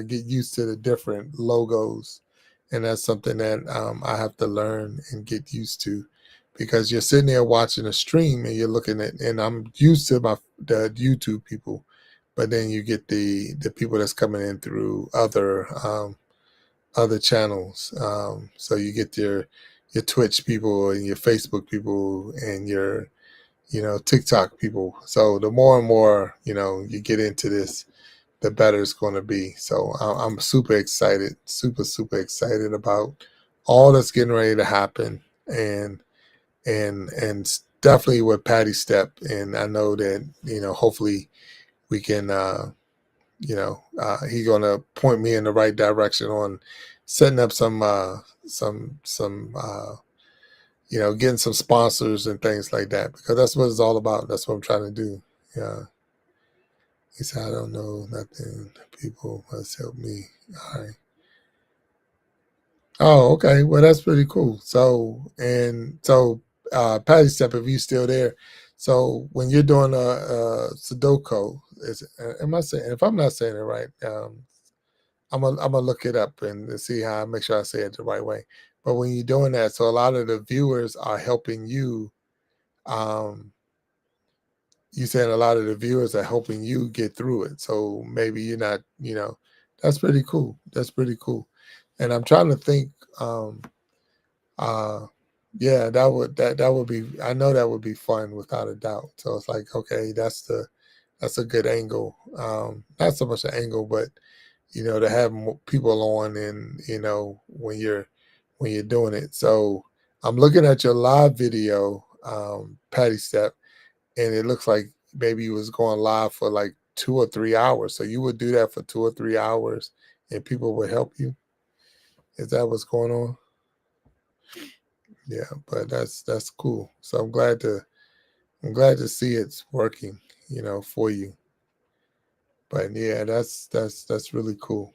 get used to the different logos, and that's something that I have to learn and get used to, because you're sitting there watching a stream and you're looking at, and I'm used to the YouTube people, but then you get the people that's coming in through other channels. So you get your Twitch people and your Facebook people and your TikTok people. So the more and more you get into this, the better it's going to be. So I'm super excited, super excited about all that's getting ready to happen, and definitely with Patty Step. And I know that hopefully we can he's going to point me in the right direction on setting up some getting some sponsors and things like that, because that's what it's all about. That's what I'm trying to do. Yeah. He said, I don't know nothing. People must help me. All right. Oh, okay. Well, that's pretty cool. So, Patty Step, if you still there, so when you're doing a Sudoku, am I saying, if I'm not saying it right, I'm gonna look it up and see how I make sure I say it the right way. But when you're doing that, so a lot of the viewers are helping you. Um, you saying a lot of the viewers are helping you get through it. So maybe you're not, that's pretty cool. That's pretty cool. And I'm trying to think, uh, yeah, that would be, I know that would be fun without a doubt. So it's like, okay, that's a good angle. Not so much an angle, but to have people on, and when you're doing it. So I'm looking at your live video, Patty Step, and it looks like maybe you was going live for like 2 or 3 hours. So you would do that for 2 or 3 hours, and people would help you. Is that what's going on? Yeah, but that's cool. So I'm glad to see it's working, for you. But yeah, that's really cool.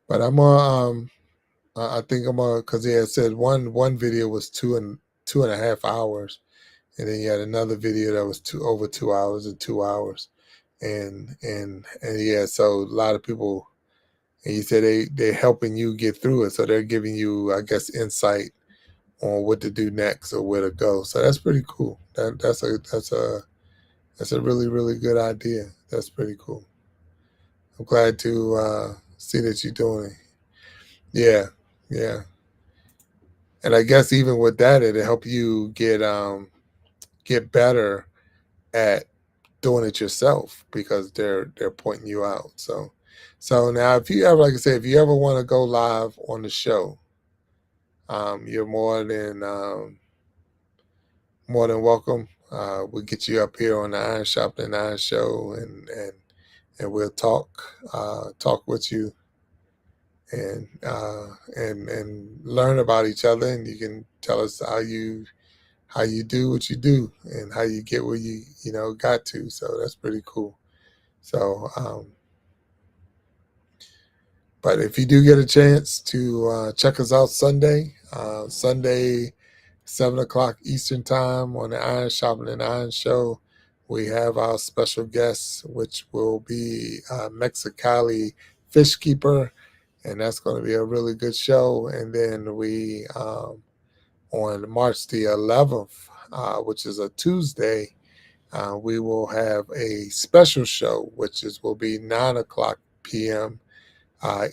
But I'm I think I'm because it said one video was 2.5 hours, and then you had another video that was over 2 hours and 2 hours, and yeah, so a lot of people, and you said they're helping you get through it, so they're giving you, I guess, insight on what to do next or where to go. So that's pretty cool. That's a really good idea. That's pretty cool. I'm glad to see that you're doing it. Yeah, yeah. And I guess even with that, it'll help you get better at doing it yourself, because they're pointing you out. So now, if you ever, like I said, if you ever want to go live on the show, you're more than welcome. We'll get you up here on the Iron Shop and Iron Show, and we'll talk with you, and learn about each other, and you can tell us how you do what you do and how you get where you got to. So that's pretty cool. So but if you do get a chance to check us out Sunday 7 o'clock Eastern time on the Iron Shopping and Iron Show, we have our special guest, which will be Mexicali Fish Keeper, and that's going to be a really good show. And then we on March the 11th, which is a Tuesday, we will have a special show, which is will be 9 o'clock p.m.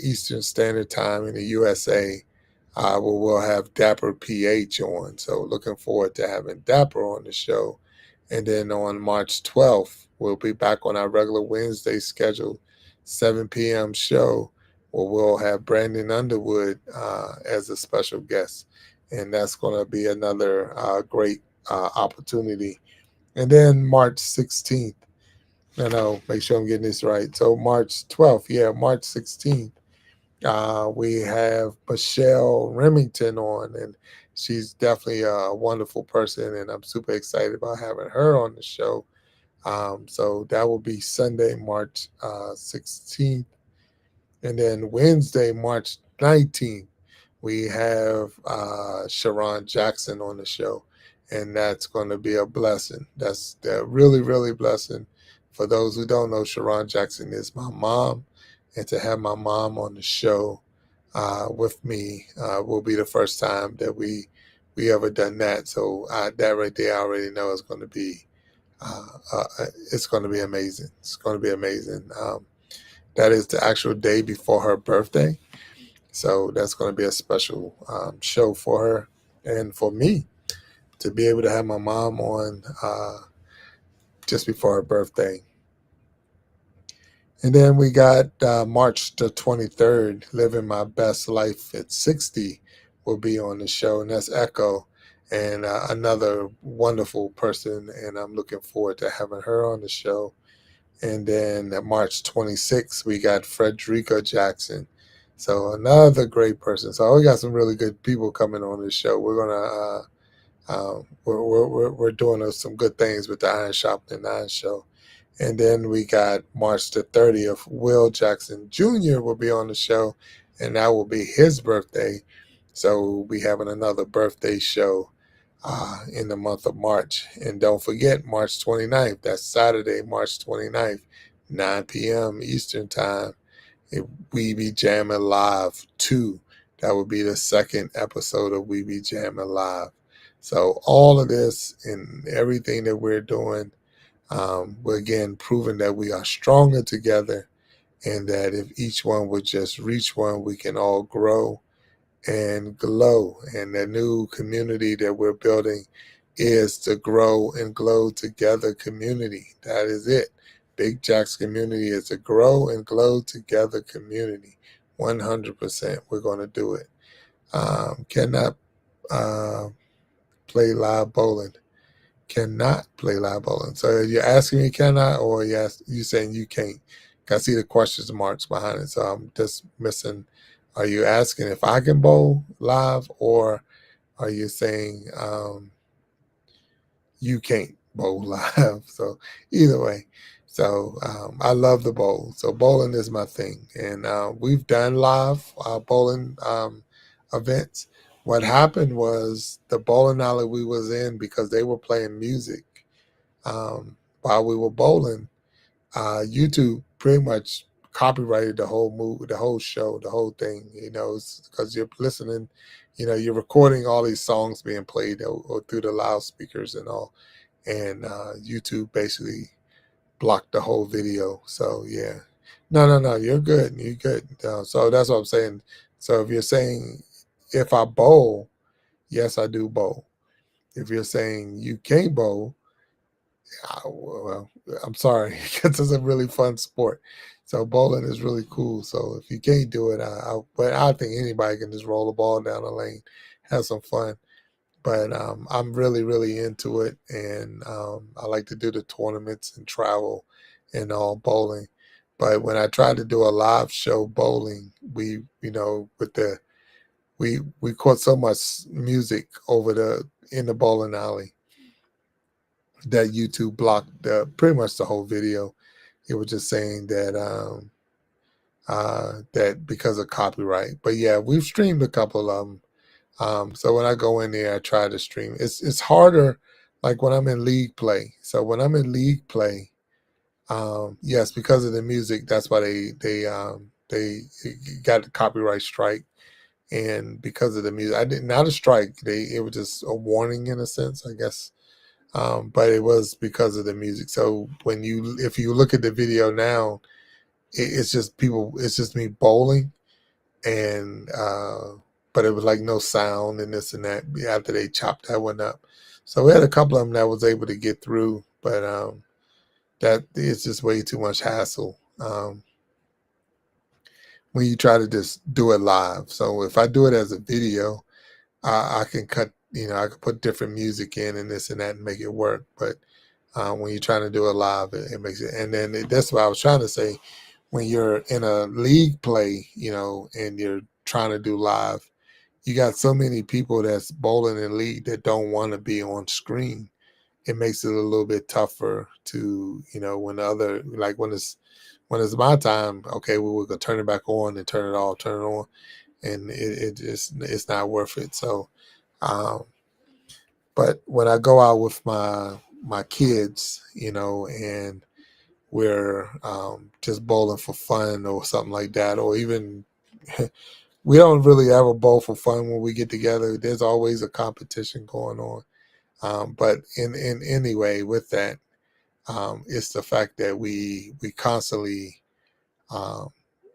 Eastern Standard Time in the USA, where we'll have Dapper PH on. So looking forward to having Dapper on the show. And then on March 12th, we'll be back on our regular Wednesday schedule, 7 p.m. show, where we'll have Brandon Underwood as a special guest. And that's going to be another great opportunity. And then March 16th, make sure I'm getting this right. So March 12th, yeah, March 16th, we have Michelle Remington on, and she's definitely a wonderful person, and I'm super excited about having her on the show. So that will be Sunday, March 16th. And then Wednesday, March 19th, we have Sharon Jackson on the show. And that's going to be a blessing. That's really, really blessing. For those who don't know, Sharon Jackson is my mom. And to have my mom on the show with me will be the first time that we ever done that. So that right there, I already know uh, it's going to be amazing. It's going to be amazing. That is the actual day before her birthday. So that's going to be a special show for her and for me to be able to have my mom on just before her birthday. And then we got March the 23rd, Living My Best Life at 60 will be on the show. And that's Echo, and another wonderful person. And I'm looking forward to having her on the show. And then March 26th, we got Frederica Jackson. So another great person. So we got some really good people coming on this show. We're gonna we're doing some good things with the Iron Shopping and Iron Show. And then we got March the 30th, Will Jackson Jr. will be on the show, and that will be his birthday. So we'll be having another birthday show in the month of March. And don't forget, March 29th, that's Saturday, March 29th, 9 p.m. Eastern Time, We Be Jamming Live 2. That will be the second episode of We Be Jamming Live. So all of this and everything that we're doing, we're again proving that we are stronger together, and that if each one would just reach one, we can all grow and glow. And the new community that we're building is the Grow and Glow Together community. That is it. Big Jack's community is a Grow and Glow Together community. 100%. We're going to do it. Cannot uh, play live bowling. Cannot play live bowling. So you're asking me cannot, or you saying you can't? I see the question marks behind it, so I'm just missing. Are you asking if I can bowl live, or are you saying you can't bowl live? So either way, so I love the bowl. So bowling is my thing, and we've done live bowling events. What happened was the bowling alley we was in, because they were playing music while we were bowling. YouTube pretty much copyrighted the whole move, the whole show, the whole thing. Because you're listening, you're recording all these songs being played or through the loudspeakers and all, and YouTube basically blocked the whole video. So yeah, no, you're good, you're good. So that's what I'm saying. So if you're saying if I bowl, yes, I do bowl. If you're saying you can't bowl, well, I'm sorry, because it's a really fun sport. So bowling is really cool. So if you can't do it, but I think anybody can just roll the ball down the lane, have some fun. But I'm really, really into it, and I like to do the tournaments and travel and all bowling. But when I tried to do a live show bowling, with we caught so much music in the bowling alley that YouTube blocked pretty much the whole video. It was just saying that because of copyright. But yeah, we've streamed a couple of them. So when I go in there, I try to stream. It's harder, like when I'm in league play. So when I'm in league play, yes, because of the music, that's why they got a copyright strike, and because of the music, I did not a strike. It was just a warning in a sense, I guess. But it was because of the music. So if you look at the video now, it's just people. It's just me bowling, and but it was like no sound and this and that after they chopped that one up. So we had a couple of them that was able to get through, but that it's just way too much hassle when you try to just do it live. So if I do it as a video, I can cut, I can put different music in and this and that and make it work. But when you're trying to do it live, it makes it. And then that's what I was trying to say. When you're in a league play, and you're trying to do live, you got so many people that's bowling in league that don't want to be on screen. It makes it a little bit tougher to, when the other, like when it's my time, okay, we're gonna turn it back on and turn it off, turn it on, and it's not worth it. So, um, but when I go out with my kids, and we're just bowling for fun or something like that, or even we don't really ever bowl for fun when we get together. There's always a competition going on. But in anyway, with that, it's the fact that we constantly um,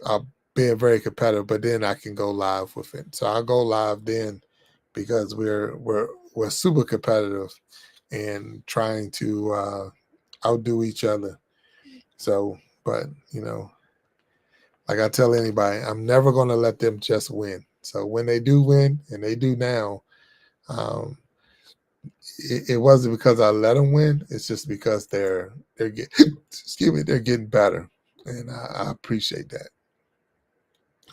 are being very competitive. But then I can go live with it. So I go live then because we're super competitive and trying to outdo each other. So, but like I tell anybody, I'm never going to let them just win. So when they do win, and they do now, um, it wasn't because I let them win. It's just because they're getting excuse me, they're getting better, and I appreciate that.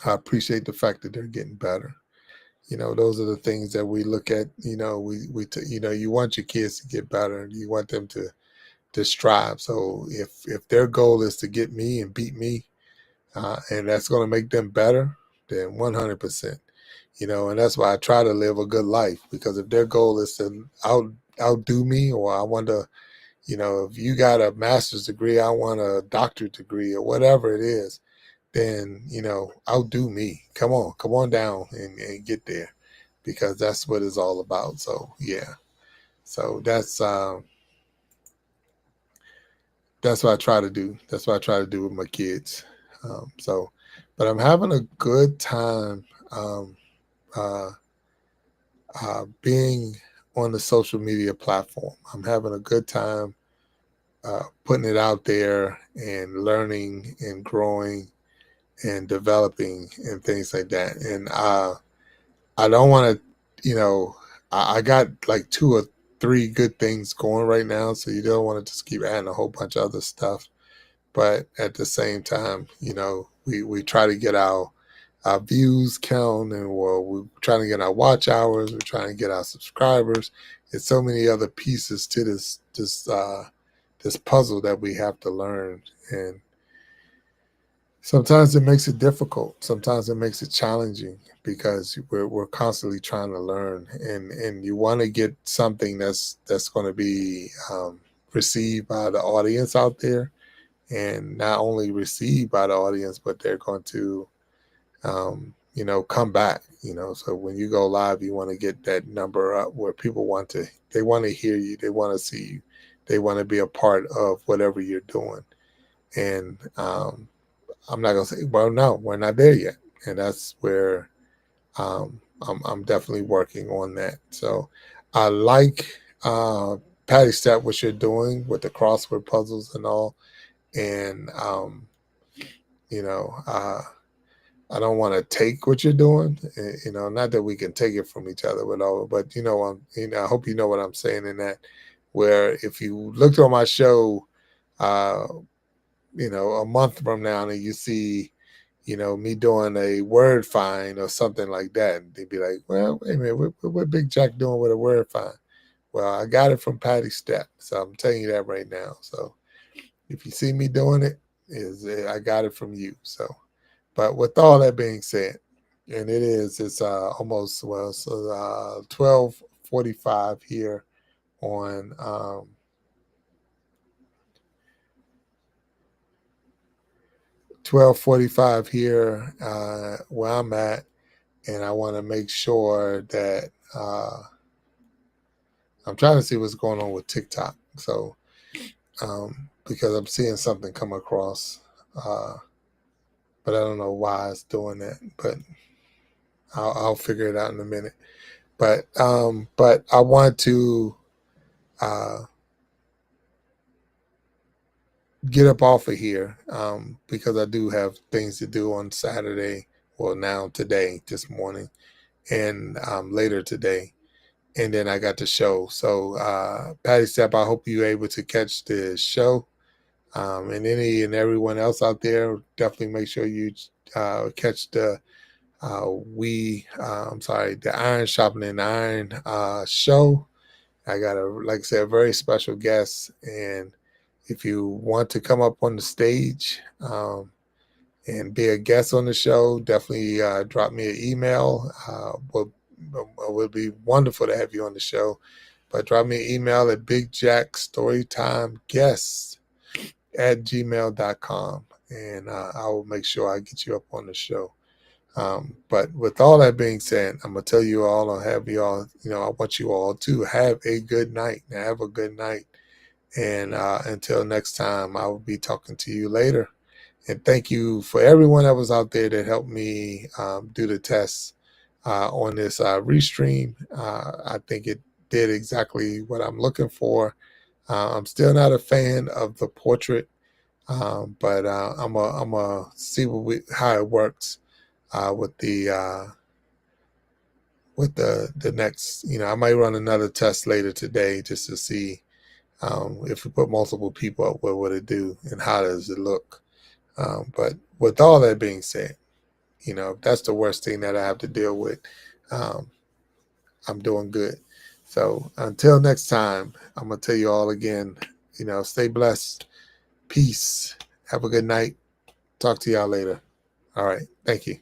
I appreciate the fact that they're getting better. Those are the things that we look at. You want your kids to get better. You want them to strive. So if their goal is to get me and beat me, and that's going to make them better, then 100%. And that's why I try to live a good life, because if their goal is to outdo me, or I want to, if you got a master's degree, I want a doctorate degree, or whatever it is, then outdo me. Come on down and get there, because that's what it's all about. So yeah, so that's what I try to do. That's what I try to do with my kids. So, but I'm having a good time uh, being on the social media platform. I'm having a good time putting it out there and learning and growing and developing and things like that. And I don't want to, I got like 2 or 3 good things going right now. So you don't want to just keep adding a whole bunch of other stuff. But at the same time, we try to get our views count, and we're trying to get our watch hours. We're trying to get our subscribers. There's so many other pieces to this puzzle that we have to learn, and sometimes it makes it difficult. Sometimes it makes it challenging, because we're constantly trying to learn, and you want to get something that's going to be received by the audience out there, and not only received by the audience, but they're going to come back. So when you go live, you want to get that number up where people they want to hear you, they want to see you, they want to be a part of whatever you're doing. And I'm not gonna say, well, no, we're not there yet, and that's where I'm definitely working on that. So I like Patty Step, what you're doing with the crossword puzzles and all, and you know. I don't want to take what you're doing. Not that we can take it from each other, but I hope you know what I'm saying in that. Where if you looked on my show, uh, a month from now, and you see, me doing a word find or something like that, they'd be like, "Well, wait a minute, what Big Jack doing with a word find?" Well, I got it from Patty Step, so I'm telling you that right now. So if you see me doing it, I got it from you. So. But with all that being said, and it's almost, well, so 12:45 here on 12:45 here where I'm at, and I want to make sure that I'm trying to see what's going on with TikTok. So because I'm seeing something come across, but I don't know why it's doing that. But I'll figure it out in a minute. But I want to get up off of here because I do have things to do on Saturday. Well, now today, this morning, and later today, and then I got the show. So, Patty Step, I hope you're able to catch the show. And any and everyone else out there, definitely make sure you catch the the Iron Sharpening Iron show. I got like I said, a very special guest, and if you want to come up on the stage and be a guest on the show, definitely drop me an email. It would be wonderful to have you on the show. But drop me an email at bigjackstorytimeguests@gmail.com, and I will make sure I get you up on the show. But with all that being said, I'm gonna tell you all, I want you all to have a good night. Now, have a good night, and until next time, I will be talking to you later. And thank you for everyone that was out there that helped me do the tests on this ReStream. I think it did exactly what I'm looking for. I'm still not a fan of the portrait, but I'm a see how it works with the next. I might run another test later today just to see if we put multiple people up, what would it do and how does it look. But with all that being said, if that's the worst thing that I have to deal with, I'm doing good. So until next time, I'm going to tell you all again, stay blessed. Peace. Have a good night. Talk to y'all later. All right. Thank you.